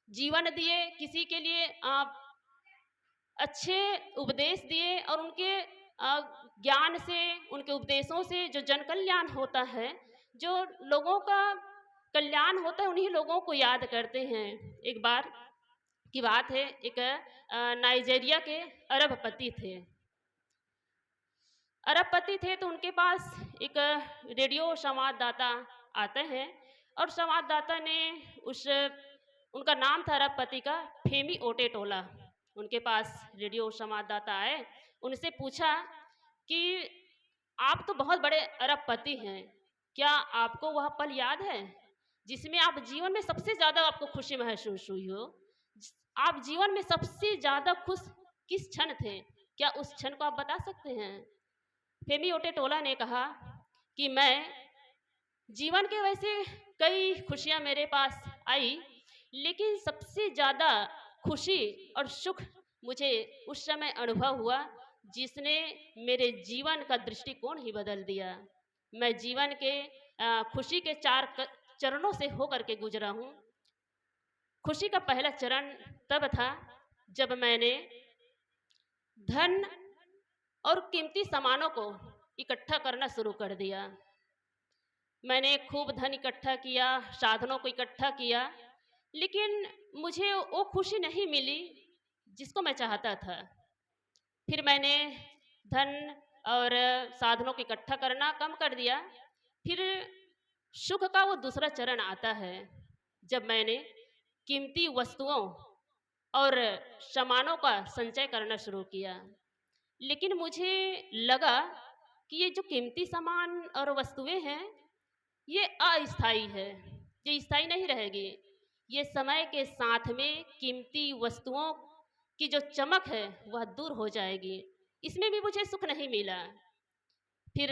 जीवन दिए, किसी के लिए अच्छे उपदेश दिए, और उनके ज्ञान से, उनके उपदेशों से जो जन कल्याण होता है, जो लोगों का कल्याण होता है, उन्हीं लोगों को याद करते हैं। एक बार की बात है, एक नाइजीरिया के अरबपति थे। अरबपति थे तो उनके पास एक रेडियो संवाददाता आते हैं, और संवाददाता ने उनका नाम था अरबपति का फेमी ओटेटोला। उनके पास रेडियो संवाददाता आए, उनसे पूछा कि आप तो बहुत बड़े अरबपति हैं, क्या आपको वह पल याद है जिसमें आप जीवन में सबसे ज़्यादा आपको खुशी महसूस हुई हो? आप जीवन में सबसे ज़्यादा खुश किस क्षण थे? क्या उस क्षण को आप बता सकते हैं? फेमी ओटेटोला ने कहा कि मैं जीवन के वैसे कई खुशियाँ मेरे पास आई, लेकिन सबसे ज़्यादा खुशी और सुख मुझे उस समय अनुभव हुआ जिसने मेरे जीवन का दृष्टिकोण ही बदल दिया। मैं जीवन के खुशी के 4 चरणों से होकर के गुजरा हूँ। खुशी का पहला चरण तब था जब मैंने धन और कीमती सामानों को इकट्ठा करना शुरू कर दिया। मैंने खूब धन इकट्ठा किया, साधनों को इकट्ठा किया, लेकिन मुझे वो खुशी नहीं मिली जिसको मैं चाहता था। फिर मैंने धन और साधनों को इकट्ठा करना कम कर दिया। फिर सुख का वो दूसरा चरण आता है जब मैंने कीमती वस्तुओं और सामानों का संचय करना शुरू किया। लेकिन मुझे लगा कि ये जो कीमती सामान और वस्तुएं हैं, ये अस्थायी है, ये स्थायी नहीं रहेगी। ये समय के साथ में कीमती वस्तुओं की जो चमक है वह दूर हो जाएगी। इसमें भी मुझे सुख नहीं मिला। फिर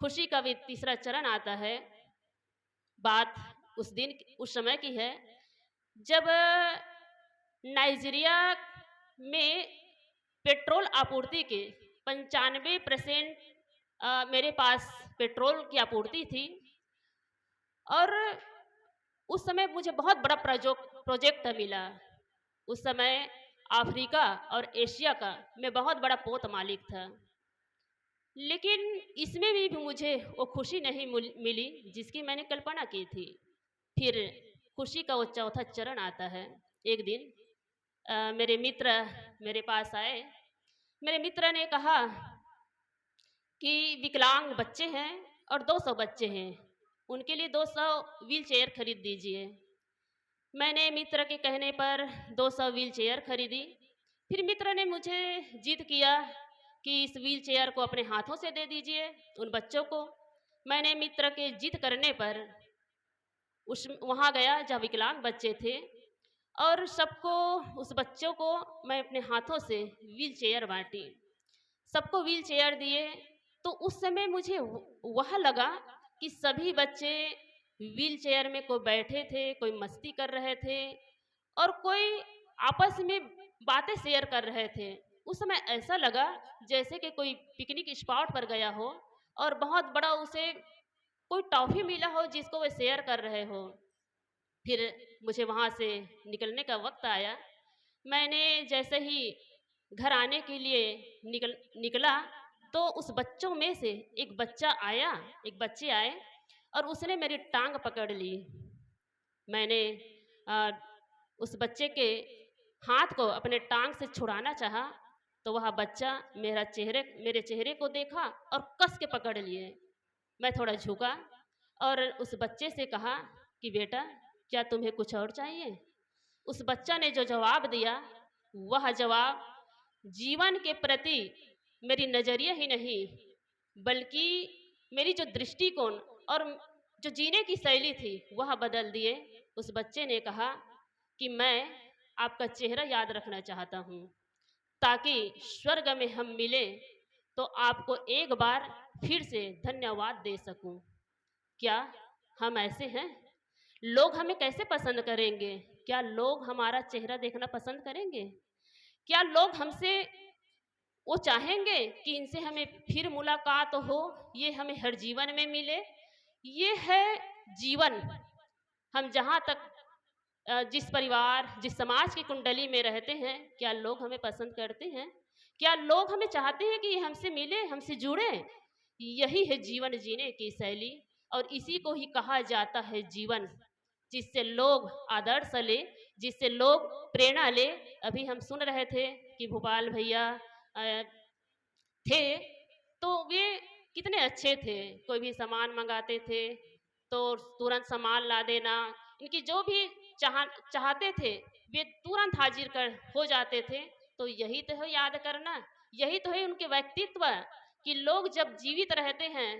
खुशी का भी तीसरा चरण आता है। बात उस समय की है जब नाइजीरिया में पेट्रोल आपूर्ति के 95% मेरे पास पेट्रोल की आपूर्ति थी, और उस समय मुझे बहुत बड़ा प्रोजेक्ट मिला। उस समय अफ्रीका और एशिया का मैं बहुत बड़ा पोत मालिक था, लेकिन इसमें भी मुझे वो खुशी नहीं मिली जिसकी मैंने कल्पना की थी। फिर खुशी का वो चौथा चरण आता है। एक दिन मेरे मित्र मेरे पास आए। मेरे मित्र ने कहा कि विकलांग बच्चे हैं और 200 बच्चे हैं, उनके लिए 200 व्हील चेयर खरीद दीजिए। मैंने मित्र के कहने पर 200 व्हील चेयर खरीदी। फिर मित्र ने मुझे जिद किया कि इस व्हील चेयर को अपने हाथों से दे दीजिए उन बच्चों को। मैंने मित्र के जिद करने पर वहाँ गया जहाँ विकलांग बच्चे थे, और सबको, उस बच्चों को मैं अपने हाथों से व्हील चेयर बांटी, सबको व्हील चेयर दिए। तो उस समय मुझे वह लगा कि सभी बच्चे व्हील चेयर में कोई बैठे थे, कोई मस्ती कर रहे थे, और कोई आपस में बातें शेयर कर रहे थे। उस समय ऐसा लगा जैसे कि कोई पिकनिक स्पॉट पर गया हो और बहुत बड़ा उसे कोई टॉफ़ी मिला हो जिसको वे शेयर कर रहे हो। फिर मुझे वहाँ से निकलने का वक्त आया। मैंने जैसे ही घर आने के लिए निकला तो उस बच्चों में से एक बच्चे आए और उसने मेरी टांग पकड़ ली। मैंने उस बच्चे के हाथ को अपने टांग से छुड़ाना चाहा, तो वह बच्चा मेरे चेहरे को देखा और कस के पकड़ लिए। मैं थोड़ा झुका और उस बच्चे से कहा कि बेटा, क्या तुम्हें कुछ और चाहिए? उस बच्चा ने जो जवाब दिया, वह जवाब जीवन के प्रति मेरी नज़रिया ही नहीं, बल्कि मेरी जो दृष्टिकोण और जो जीने की शैली थी वह बदल दिए। उस बच्चे ने कहा कि मैं आपका चेहरा याद रखना चाहता हूँ, ताकि स्वर्ग में हम मिले तो आपको एक बार फिर से धन्यवाद दे सकूं। क्या हम ऐसे हैं? लोग हमें कैसे पसंद करेंगे? क्या लोग हमारा चेहरा देखना पसंद करेंगे? क्या लोग हमसे वो चाहेंगे कि इनसे हमें फिर मुलाकात हो, ये हमें हर जीवन में मिले? ये है जीवन। हम जहाँ तक जिस परिवार, जिस समाज की कुंडली में रहते हैं, क्या लोग हमें पसंद करते हैं? क्या लोग हमें चाहते हैं कि ये हमसे मिले, हमसे जुड़े? यही है जीवन जीने की शैली, और इसी को ही कहा जाता है जीवन, जिससे लोग आदर्श ले, जिससे लोग प्रेरणा ले। अभी हम सुन रहे थे कि भोपाल भैया थे, तो वे कितने अच्छे थे। कोई भी सामान मंगाते थे तो तुरंत सामान ला देना, इनकी जो भी चाहते थे वे तुरंत हाजिर कर हो जाते थे। तो यही तो है याद करना, यही तो है उनके व्यक्तित्व, कि लोग जब जीवित रहते हैं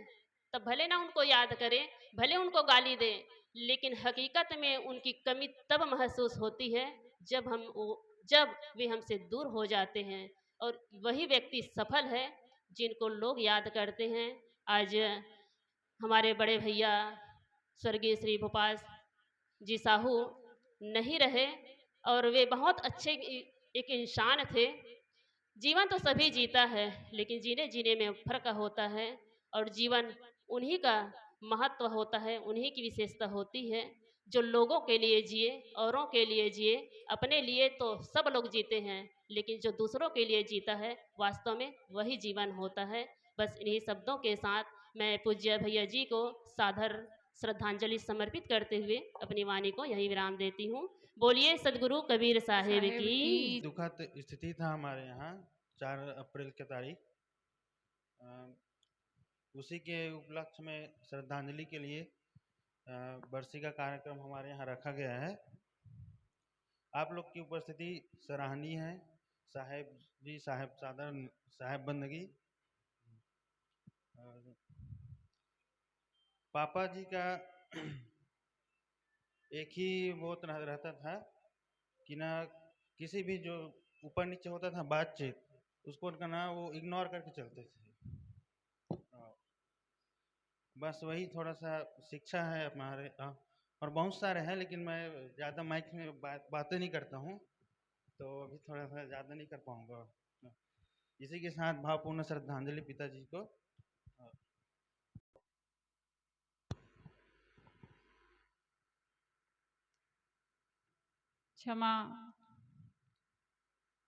तब भले ना उनको याद करें, भले उनको गाली दें, लेकिन हकीकत में उनकी कमी तब महसूस होती है जब वे हमसे दूर हो जाते हैं। और वही व्यक्ति सफल है जिनको लोग याद करते हैं। आज हमारे बड़े भैया स्वर्गीय श्री भोपाल जी साहू नहीं रहे, और वे बहुत अच्छे एक इंसान थे। जीवन तो सभी जीता है, लेकिन जीने जीने में फर्क होता है, और जीवन उन्हीं का महत्व होता है, उन्हीं की विशेषता होती है जो लोगों के लिए जिए, औरों के लिए जिए। अपने लिए तो सब लोग जीते हैं, लेकिन जो दूसरों के लिए जीता है वास्तव में वही जीवन होता है। बस इन्हीं शब्दों के साथ मैं पूज्य भैया जी को सादर श्रद्धांजलि समर्पित करते हुए अपनी वाणी को यही विराम देती हूँ। बोलिए सदगुरु कबीर साहेब साहेब की। की दुखद स्थिति था हमारे यहाँ 4 अप्रैल की तारीख। उसी के उपलक्ष्य में श्रद्धांजलि के लिए बरसी का कार्यक्रम हमारे यहाँ रखा गया है। आप लोग की उपस्थिति सराहनीय है। साहेब जी, साहेब सादर, साहेब बंदगी। पापा जी का एक ही वो रहता था कि ना किसी भी जो ऊपर नीचे होता था बातचीत, उसको उनका ना वो इग्नोर करके चलते थे। बस वही थोड़ा सा शिक्षा है हमारे, और बहुत सारे हैं, लेकिन मैं ज़्यादा माइक में बातें नहीं करता हूँ, तो अभी थोड़ा सा ज़्यादा नहीं कर पाऊँगा। इसी के साथ भावपूर्ण श्रद्धांजलि पिताजी को। क्षमा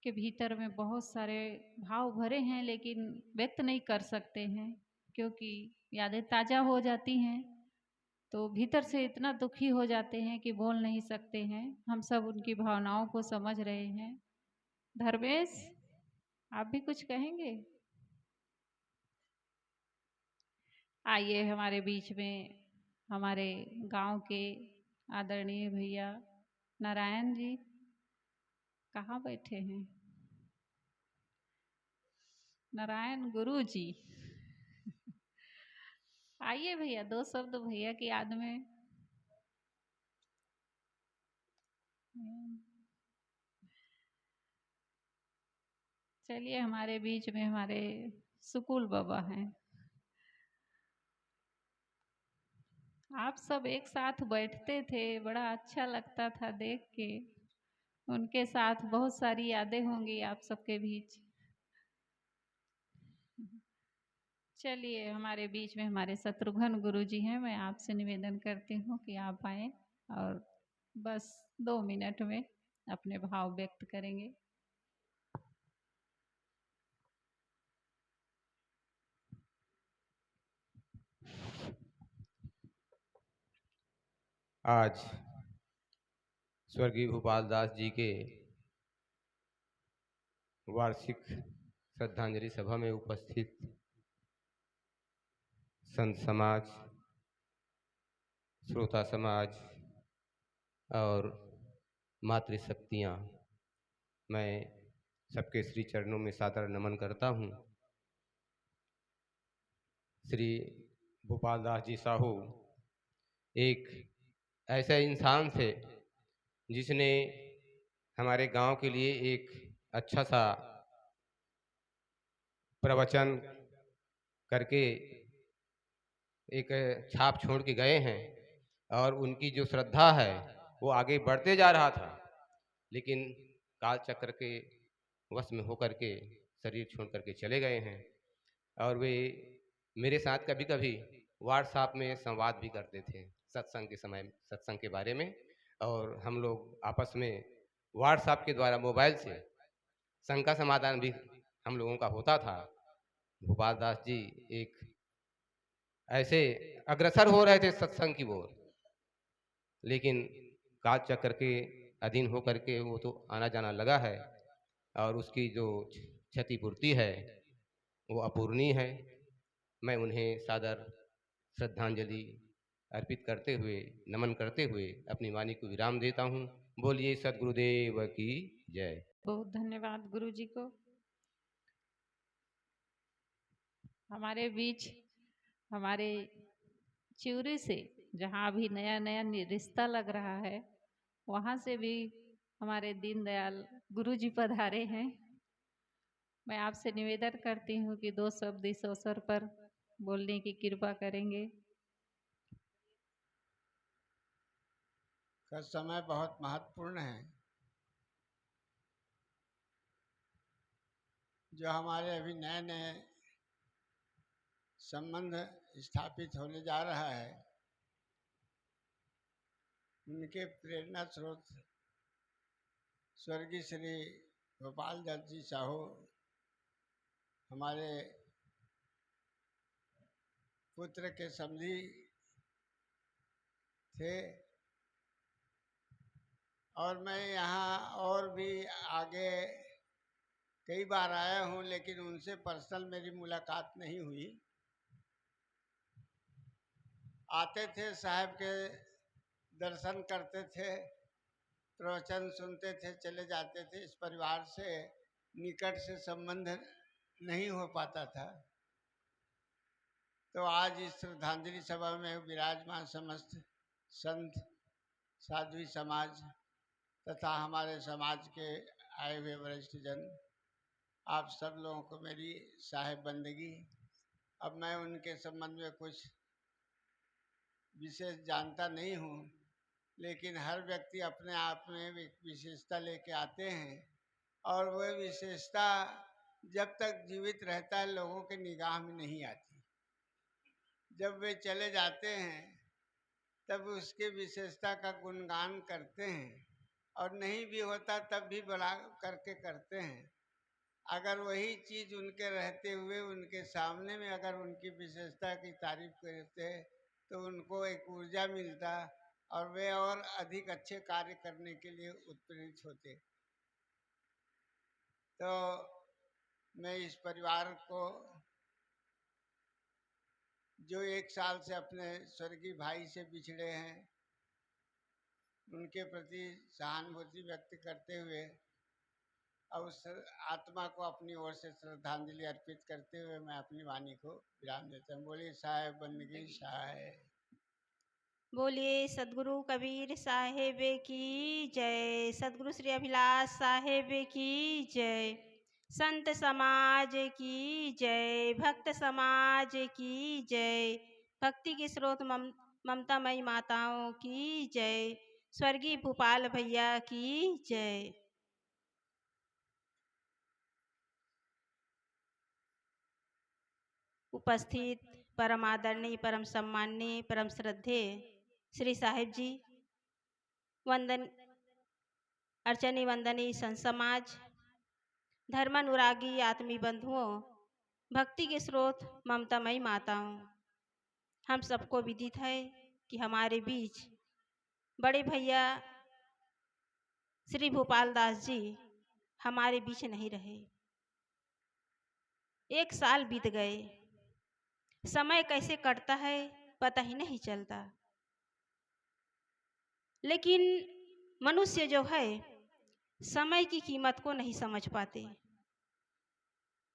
के भीतर में बहुत सारे भाव भरे हैं, लेकिन व्यक्त नहीं कर सकते हैं क्योंकि यादें ताज़ा हो जाती हैं, तो भीतर से इतना दुखी हो जाते हैं कि बोल नहीं सकते हैं। हम सब उनकी भावनाओं को समझ रहे हैं। धर्मेश, आप भी कुछ कहेंगे? आइए हमारे बीच में हमारे गांव के आदरणीय भैया नारायण जी कहाँ बैठे हैं? नारायण गुरु जी, आइए भैया, 2 शब्द भैया की याद में। चलिए, हमारे बीच में हमारे सुकुल बाबा हैं। आप सब एक साथ बैठते थे, बड़ा अच्छा लगता था देख के। उनके साथ बहुत सारी यादें होंगी आप सबके बीच। चलिए, हमारे बीच में हमारे शत्रुघ्न गुरु जी हैं। मैं आपसे निवेदन करती हूँ कि आप आएँ और बस 2 मिनट में अपने भाव व्यक्त करेंगे। आज स्वर्गीय भोपाल दास जी के वार्षिक श्रद्धांजलि सभा में उपस्थित संत समाज, श्रोता समाज और मातृशक्तियाँ, मैं सबके श्री चरणों में सादर नमन करता हूँ। श्री भूपाल दास जी साहू एक ऐसे इंसान थे जिसने हमारे गांव के लिए एक अच्छा सा प्रवचन करके एक छाप छोड़ के गए हैं और उनकी जो श्रद्धा है वो आगे बढ़ते जा रहा था, लेकिन काल चक्र के वश में होकर के शरीर छोड़ करके चले गए हैं। और वे मेरे साथ कभी कभी व्हाट्सएप में संवाद भी करते थे सत्संग के समय, सत्संग के बारे में, और हम लोग आपस में व्हाट्सएप के द्वारा मोबाइल से शंका समाधान भी हम लोगों का होता था। भोपाल दास जी एक ऐसे अग्रसर हो रहे थे सत्संग की ओर, लेकिन काल चक्र के अधीन होकर के वो तो आना जाना लगा है और उसकी जो क्षतिपूर्ति है वो अपूर्णीय है। मैं उन्हें सादर श्रद्धांजलि अर्पित करते हुए, नमन करते हुए अपनी वाणी को विराम देता हूँ। बोलिए सद्गुरुदेव की जय। बहुत धन्यवाद गुरु जी को। हमारे बीच हमारे चिउरी से, जहाँ अभी नया नया रिश्ता लग रहा है, वहाँ से भी हमारे दीनदयाल गुरु जी पधारे हैं। मैं आपसे निवेदन करती हूँ कि 2 शब्द इस अवसर पर बोलने की कृपा करेंगे। का समय बहुत महत्वपूर्ण है। जो हमारे अभी नए नए संबंध स्थापित होने जा रहा है, उनके प्रेरणा स्रोत स्वर्गीय श्री गोपाल दत्त जी साहू हमारे पुत्र के समधी थे। और मैं यहाँ और भी आगे कई बार आया हूँ, लेकिन उनसे पर्सनल मेरी मुलाकात नहीं हुई। आते थे, साहब के दर्शन करते थे, प्रवचन सुनते थे, चले जाते थे। इस परिवार से निकट से संबंध नहीं हो पाता था। तो आज इस श्रद्धांजलि सभा में विराजमान समस्त संत, साध्वी समाज तथा हमारे समाज के आए हुए वरिष्ठ जन, आप सब लोगों को मेरी साहेब बंदगी। अब मैं उनके संबंध में कुछ विशेष जानता नहीं हूँ, लेकिन हर व्यक्ति अपने आप में एक विशेषता लेके आते हैं और वह विशेषता जब तक जीवित रहता है लोगों के निगाह में नहीं आती। जब वे चले जाते हैं तब उसके विशेषता का गुणगान करते हैं, और नहीं भी होता तब भी बड़ा करके करते हैं। अगर वही चीज़ उनके रहते हुए उनके सामने में अगर उनकी विशेषता की तारीफ करते तो उनको एक ऊर्जा मिलता और वे और अधिक अच्छे कार्य करने के लिए उत्प्रेरित होते। तो मैं इस परिवार को, जो 1 साल से अपने स्वर्गीय भाई से बिछड़े हैं, उनके प्रति सहानुभूति व्यक्त करते हुए और उस आत्मा को अपनी ओर से श्रद्धांजलि अर्पित करते हुए मैं अपनी वाणी को विराम देता हूँ। बोलिए साहेब बंदगी साहेब। बोलिए सदगुरु कबीर साहेब की जय। सदगुरु श्री अभिलाष साहेब की जय। संत समाज की जय। भक्त समाज की जय। भक्ति के स्रोत ममतामयी माताओं की जय। स्वर्गीय भूपाल भैया की जय। उपस्थित परम आदरणीय, परम सम्माननीय, परम श्रद्धेय श्री साहिब जी, वंदन अर्चनी वंदनीय संत समाज, धर्मानुरागी आत्मी बंधुओं, भक्ति के स्रोत ममतामयी माताओं, हम सबको विदित है कि हमारे बीच बड़े भैया श्री भूपाल दास जी हमारे बीच नहीं रहे। 1 साल बीत गए, समय कैसे कटता है पता ही नहीं चलता। लेकिन मनुष्य जो है समय की कीमत को नहीं समझ पाते।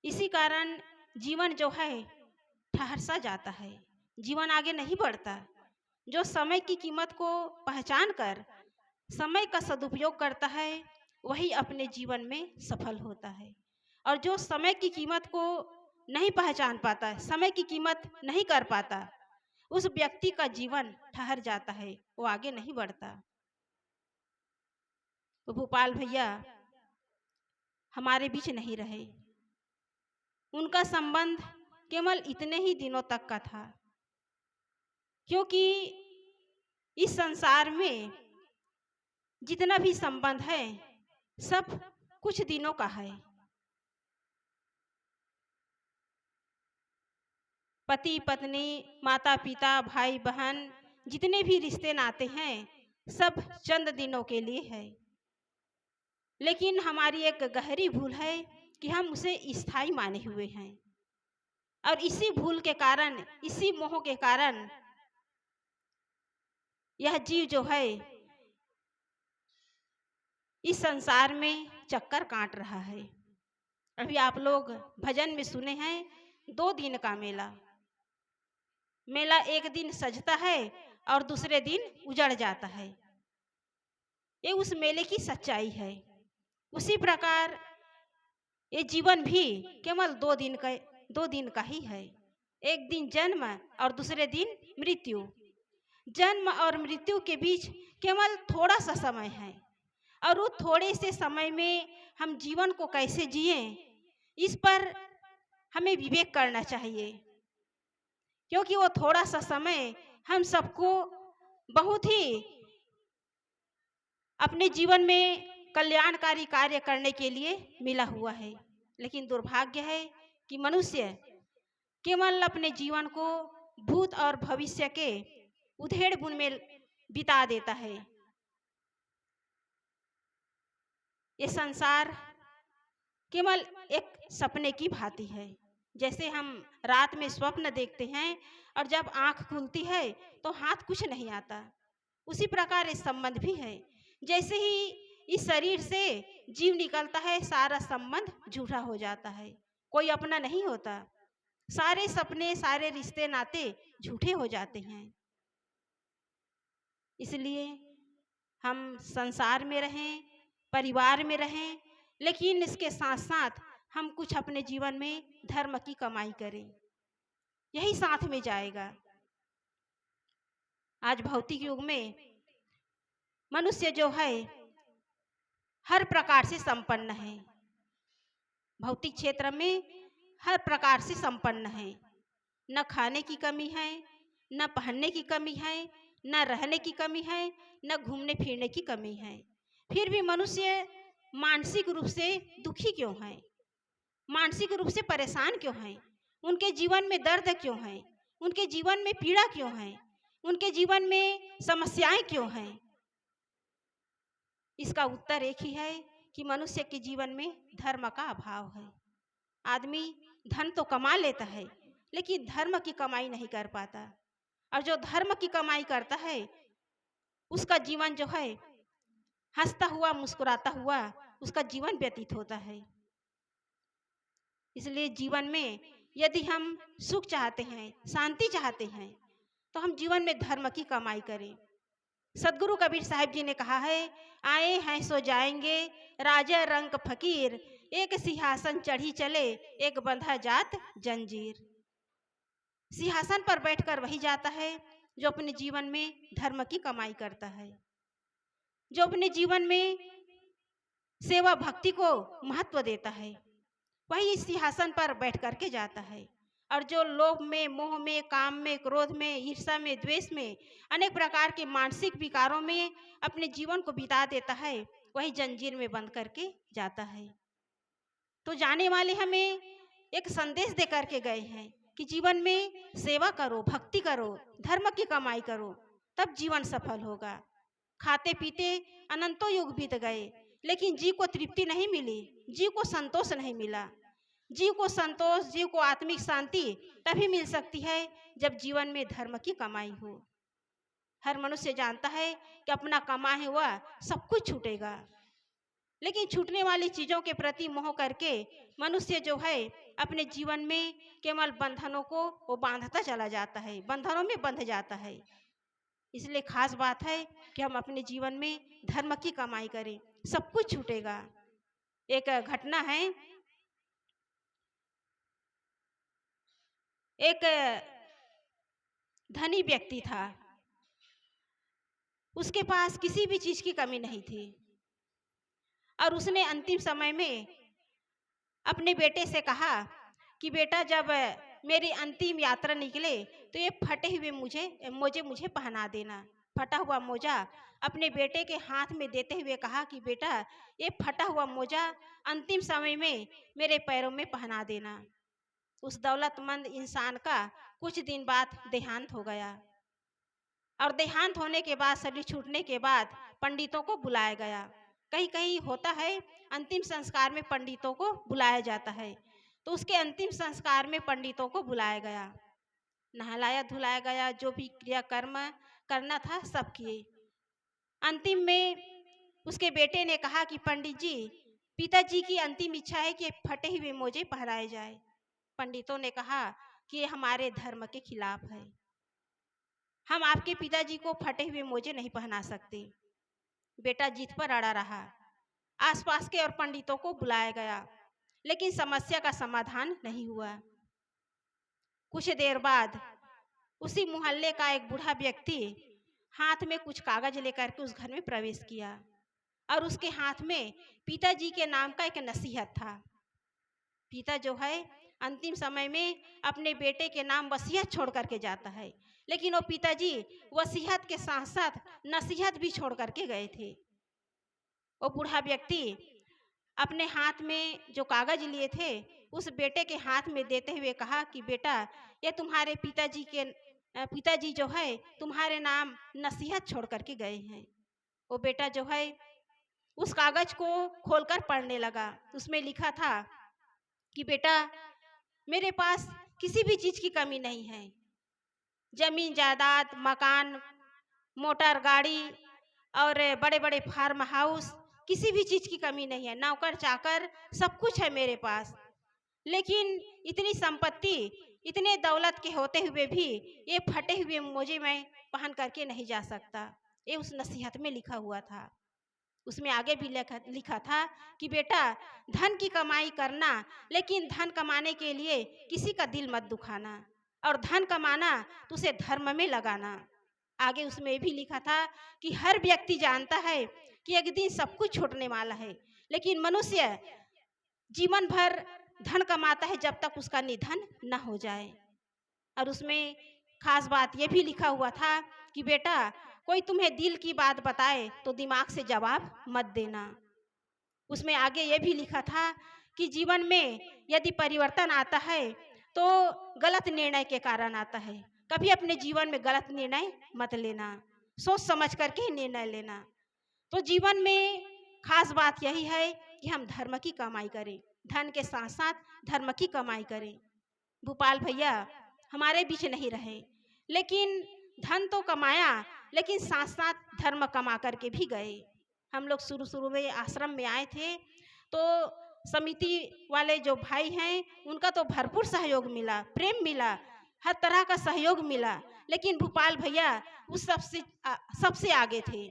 इसी कारण जीवन जो है ठहर सा जाता है, जीवन आगे नहीं बढ़ता। जो समय की कीमत को पहचान कर समय का सदुपयोग करता है वही अपने जीवन में सफल होता है। और जो समय की कीमत को नहीं पहचान पाता, समय की कीमत नहीं कर पाता, उस व्यक्ति का जीवन ठहर जाता है, वो आगे नहीं बढ़ता। तो भोपाल भैया हमारे बीच नहीं रहे। उनका संबंध केवल इतने ही दिनों तक का था, क्योंकि इस संसार में जितना भी संबंध है सब कुछ दिनों का है। पति पत्नी, माता पिता, भाई बहन, जितने भी रिश्ते नाते हैं सब चंद दिनों के लिए है। लेकिन हमारी एक गहरी भूल है कि हम उसे स्थायी माने हुए हैं। और इसी भूल के कारण, इसी मोह के कारण यह जीव जो है इस संसार में चक्कर काट रहा है। अभी आप लोग भजन में सुने हैं 2 दिन का मेला। मेला एक दिन सजता है और दूसरे दिन उजड़ जाता है। ये उस मेले की सच्चाई है। उसी प्रकार ये जीवन भी केवल 2 दिन का ही है। एक दिन जन्म और दूसरे दिन मृत्यु। जन्म और मृत्यु के बीच केवल थोड़ा सा समय है, और वो थोड़े से समय में हम जीवन को कैसे जिए इस पर हमें विवेक करना चाहिए। क्योंकि वो थोड़ा सा समय हम सबको बहुत ही अपने जीवन में कल्याणकारी कार्य करने के लिए मिला हुआ है। लेकिन दुर्भाग्य है कि मनुष्य केवल अपने जीवन को भूत और भविष्य के उधेड़ बुन में बिता देता है। ये संसार केवल एक सपने की भांति है। जैसे हम रात में स्वप्न देखते हैं और जब आंख खुलती है तो हाथ कुछ नहीं आता, उसी प्रकार इस संबंध भी है। जैसे ही इस शरीर से जीव निकलता है सारा संबंध झूठा हो जाता है, कोई अपना नहीं होता। सारे सपने, सारे रिश्ते नाते झूठे हो जाते हैं। इसलिए हम संसार में रहें, परिवार में रहें, लेकिन इसके साथ साथ हम कुछ अपने जीवन में धर्म की कमाई करें, यही साथ में जाएगा। आज भौतिक युग में मनुष्य जो है हर प्रकार से संपन्न है। भौतिक क्षेत्र में हर प्रकार से संपन्न है। न खाने की कमी है, न पहनने की कमी है, न रहने की कमी है, न घूमने फिरने की कमी है। फिर भी मनुष्य मानसिक रूप से दुखी क्यों है? मानसिक रूप से परेशान क्यों है? उनके जीवन में दर्द क्यों है? उनके जीवन में पीड़ा क्यों है? उनके जीवन में समस्याएं क्यों हैं? इसका उत्तर एक ही है कि मनुष्य के जीवन में धर्म का अभाव है। आदमी धन तो कमा लेता है लेकिन धर्म की कमाई नहीं कर पाता, और जो धर्म की कमाई करता है उसका जीवन जो है हंसता हुआ, मुस्कुराता हुआ उसका जीवन व्यतीत होता है। इसलिए जीवन में यदि हम सुख चाहते हैं, शांति चाहते हैं, तो हम जीवन में धर्म की कमाई करें। सदगुरु कबीर साहिब जी ने कहा है, आए हैं सो जाएंगे, राजा रंग फकीर, एक सिंहासन चढ़ी चले, एक बंधा जात जंजीर। सिंहासन पर बैठकर वही जाता है जो अपने जीवन में धर्म की कमाई करता है, जो अपने जीवन में सेवा भक्ति को महत्व देता है, वही इस सिंहासन पर बैठ करके जाता है। और जो लोभ में, मोह में, काम में, क्रोध में, ईर्ष्या में, द्वेष में, अनेक प्रकार के मानसिक विकारों में अपने जीवन को बिता देता है, वही जंजीर में बंद करके जाता है। तो जाने वाले हमें एक संदेश दे करके गए हैं कि जीवन में सेवा करो, भक्ति करो, धर्म की कमाई करो, तब जीवन सफल होगा। खाते पीते अनंतों युग बीत गए लेकिन जी को तृप्ति नहीं मिली, जी को संतोष नहीं मिला। जीव को संतोष, जीव को आत्मिक शांति तभी मिल सकती है जब जीवन में धर्म की कमाई हो। हर मनुष्य जानता है कि अपना कमाया हुआ सब कुछ छूटेगा, लेकिन छूटने वाली चीज़ों के प्रति मोह करके मनुष्य जो है अपने जीवन में केवल बंधनों को वो बांधता चला जाता है, बंधनों में बंध जाता है। इसलिए खास बात है कि हम अपने जीवन में धर्म की कमाई करें, सब कुछ छूटेगा। एक घटना है, एक धनी व्यक्ति था, उसके पास किसी भी चीज की कमी नहीं थी और उसने अंतिम समय में अपने बेटे से कहा कि बेटा जब मेरी अंतिम यात्रा निकले तो ये फटे हुए मुझे पहना देना। फटा हुआ मोजा अपने बेटे के हाथ में देते हुए कहा कि बेटा ये फटा हुआ मोजा अंतिम समय में मेरे पैरों में पहना देना। उस दौलतमंद इंसान का कुछ दिन बाद देहांत हो गया और देहांत होने के बाद, शरीर छूटने के बाद पंडितों को बुलाया गया। कहीं कहीं होता है अंतिम संस्कार में पंडितों को बुलाया जाता है, तो उसके अंतिम संस्कार में पंडितों को बुलाया गया, नहलाया धुलाया गया, जो भी क्रियाकर्म करना था सब किए। अंतिम में उसके बेटे ने कहा कि पंडित जी, पिताजी की अंतिम इच्छा है कि फटे हुए मोजे पहनाए जाए। पंडितों ने कहा कि ये हमारे धर्म के खिलाफ है, हम आपके पिताजी को फटे हुए मोजे नहीं पहना सकते। बेटा जिद पर अड़ा रहा। आसपास के और पंडितों को बुलाया गया, लेकिन समस्या का समाधान नहीं हुआ। कुछ देर बाद उसी मोहल्ले का एक बूढ़ा व्यक्ति हाथ में कुछ कागज लेकर के उस घर में प्रवेश किया और उसके हाथ में पिताजी के नाम का एक नसीहत था। पिता जो है अंतिम समय में अपने बेटे के नाम वसीयत छोड़ करके जाता है, लेकिन वो पिताजी वसीयत के साथ साथ नसीहत भी छोड़ करके गए थे। वो बूढ़ा व्यक्ति अपने हाथ में जो कागज लिए थे उस बेटे के हाथ में देते हुए कहा कि बेटा ये तुम्हारे पिताजी जो है तुम्हारे नाम नसीहत छोड़ करके गए हैं। वो बेटा जो है उस कागज को खोलकर पढ़ने लगा। उसमें लिखा था कि बेटा मेरे पास किसी भी चीज की कमी नहीं है, जमीन जायदाद, मकान, मोटर गाड़ी और बड़े बड़े फार्म हाउस, किसी भी चीज की कमी नहीं है, नौकर चाकर सब कुछ है मेरे पास। लेकिन इतनी संपत्ति, इतने दौलत के होते हुए भी ये फटे हुए मोजे मैं पहन करके नहीं जा सकता। ये उस नसीहत में लिखा हुआ था। उसमें आगे भी लिखा था कि बेटा धन की कमाई करना, लेकिन धन कमाने के लिए किसी का दिल मत दुखाना, और धन कमाना तो उसे धर्म में लगाना। आगे उसमें भी लिखा था कि हर व्यक्ति जानता है कि एक दिन सब कुछ छूटने वाला है, लेकिन मनुष्य जीवन भर धन कमाता है जब तक उसका निधन न हो जाए। और उसमें खास बात यह भी लिखा हुआ था कि बेटा कोई तुम्हें दिल की बात बताए तो दिमाग से जवाब मत देना। उसमें आगे ये भी लिखा था कि जीवन में यदि परिवर्तन आता है तो गलत निर्णय के कारण आता है। कभी अपने जीवन में गलत निर्णय मत लेना, सोच समझ करके ही निर्णय लेना। तो जीवन में खास बात यही है कि हम धर्म की कमाई करें, धन के साथ साथ धर्म की कमाई करें। भूपाल भैया हमारे बीच नहीं रहे, लेकिन धन तो कमाया, लेकिन साथ साथ धर्म कमा करके भी गए। हम लोग शुरू में आश्रम में आए थे तो समिति वाले जो भाई हैं उनका तो भरपूर सहयोग मिला, प्रेम मिला, हर तरह का सहयोग मिला, लेकिन भूपाल भैया उस सबसे आगे थे।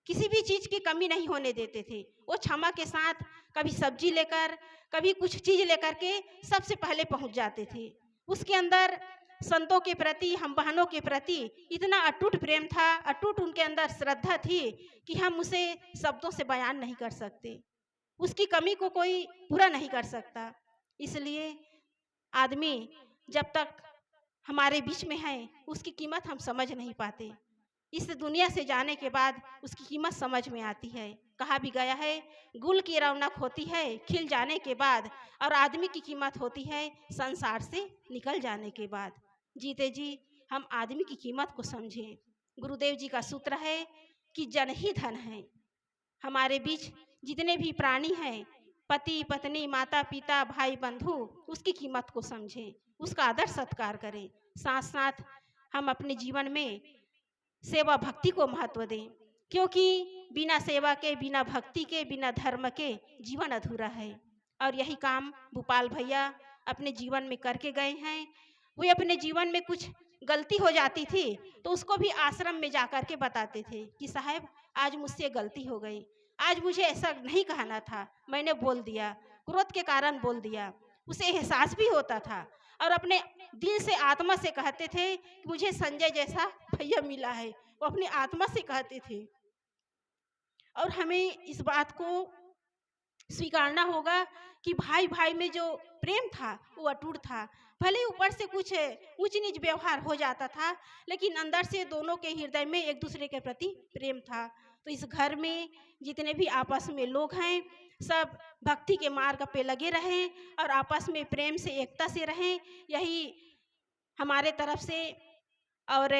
किसी भी चीज की कमी नहीं होने देते थे। वो क्षमा के साथ कभी सब्जी लेकर, कभी कुछ चीज लेकर के सबसे पहले पहुंच जाते थे। उसके अंदर संतों के प्रति, हम बहनों के प्रति इतना अटूट प्रेम था, अटूट उनके अंदर श्रद्धा थी कि हम उसे शब्दों से बयान नहीं कर सकते। उसकी कमी को कोई पूरा नहीं कर सकता। इसलिए आदमी जब तक हमारे बीच में है उसकी कीमत हम समझ नहीं पाते। इस दुनिया से जाने के बाद उसकी कीमत समझ में आती है। कहा भी गया है गुल की रौनक होती है खिल जाने के बाद, और आदमी की कीमत होती है संसार से निकल जाने के बाद। जीते जी हम आदमी की कीमत को समझें। गुरुदेव जी का सूत्र है कि जन ही धन है। हमारे बीच जितने भी प्राणी हैं पति पत्नी माता पिता भाई बंधु उसकी कीमत को समझें, उसका आदर सत्कार करें। साथ साथ हम अपने जीवन में सेवा भक्ति को महत्व दें, क्योंकि बिना सेवा के, बिना भक्ति के, बिना धर्म के जीवन अधूरा है। और यही काम भूपाल भैया अपने जीवन में करके गए हैं। वे अपने जीवन में कुछ गलती हो जाती थी तो उसको भी आश्रम में जाकर के बताते थे कि साहब आज मुझसे गलती हो गई, आज मुझे ऐसा नहीं कहना था, मैंने बोल दिया, क्रोध के कारण बोल दिया। उसे एहसास भी होता था और अपने दिल से आत्मा से कहते थे कि मुझे संजय जैसा भैया मिला है, वो अपनी आत्मा से कहते थे। और हमें इस बात को स्वीकारना होगा कि भाई भाई में जो प्रेम था वो अटूट था। भले ऊपर से कुछ ऊंच नीच व्यवहार हो जाता था, लेकिन अंदर से दोनों के हृदय में एक दूसरे के प्रति प्रेम था। तो इस घर में जितने भी आपस में लोग हैं सब भक्ति के मार्ग पे लगे रहें और आपस में प्रेम से, एकता से रहें। यही हमारे तरफ से और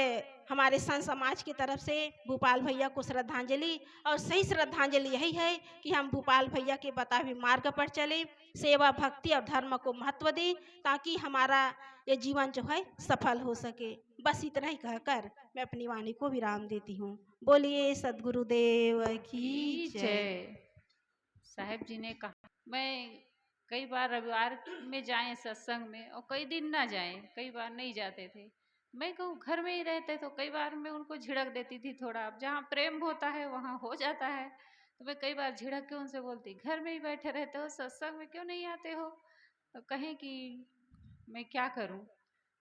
हमारे संत समाज की तरफ से भूपाल भैया को श्रद्धांजलि। और सही श्रद्धांजलि यही है कि हम भूपाल भैया के बताए हुए मार्ग पर चलें, सेवा भक्ति और धर्म को महत्व दें, ताकि हमारा ये जीवन जो है सफल हो सके। बस इतना ही कहकर मैं अपनी वाणी को विराम देती हूँ। बोलिए सद्गुरुदेव की जय। साहेब जी ने कहा, मैं कई बार रविवार में जाएं सत्संग में और कई दिन ना जाएं, कई बार नहीं जाते थे। मैं कहूँ घर में ही रहते तो कई बार मैं उनको झिड़क देती थी थोड़ा। अब जहाँ प्रेम होता है वहाँ हो जाता है, तो मैं कई बार झिड़क के उनसे बोलती, घर में ही बैठे रहते हो, सत्संग में क्यों नहीं आते हो? तो कहें कि मैं क्या करूँ,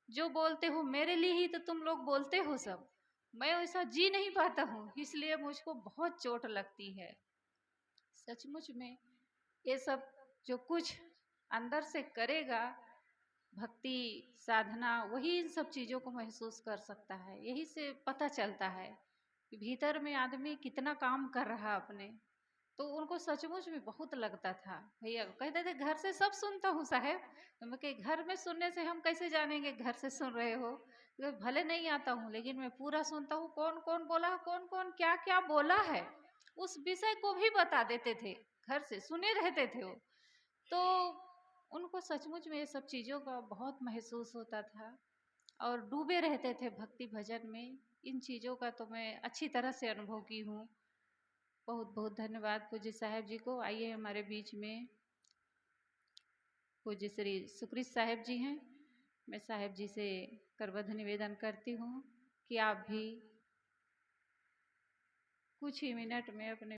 जो बोलते हो मेरे लिए ही तो तुम लोग बोलते हो सब, मैं वैसा जी नहीं पाता हूँ, इसलिए मुझको बहुत चोट लगती है। सचमुच में ये सब जो कुछ अंदर से करेगा भक्ति साधना, वही इन सब चीज़ों को महसूस कर सकता है। यही से पता चलता है कि भीतर में आदमी कितना काम कर रहा अपने। तो उनको सचमुच में बहुत लगता था। भैया कहते थे घर से सब सुनता हूँ साहब। तो मैं कही घर में सुनने से हम कैसे जानेंगे घर से सुन रहे हो? तो भले नहीं आता हूँ लेकिन मैं पूरा सुनता हूँ, कौन कौन बोला, कौन कौन क्या क्या बोला है, उस विषय को भी बता देते थे, घर से सुने रहते थे वो। तो उनको सचमुच में ये सब चीज़ों का बहुत महसूस होता था और डूबे रहते थे भक्ति भजन में। इन चीज़ों का तो मैं अच्छी तरह से अनुभव की हूँ। बहुत बहुत धन्यवाद पूज्य साहेब जी को। आइए हमारे बीच में पूज्य श्री सुकृत साहेब जी हैं। मैं साहेब जी से करबद्ध निवेदन करती हूँ कि आप भी कुछ ही मिनट में अपने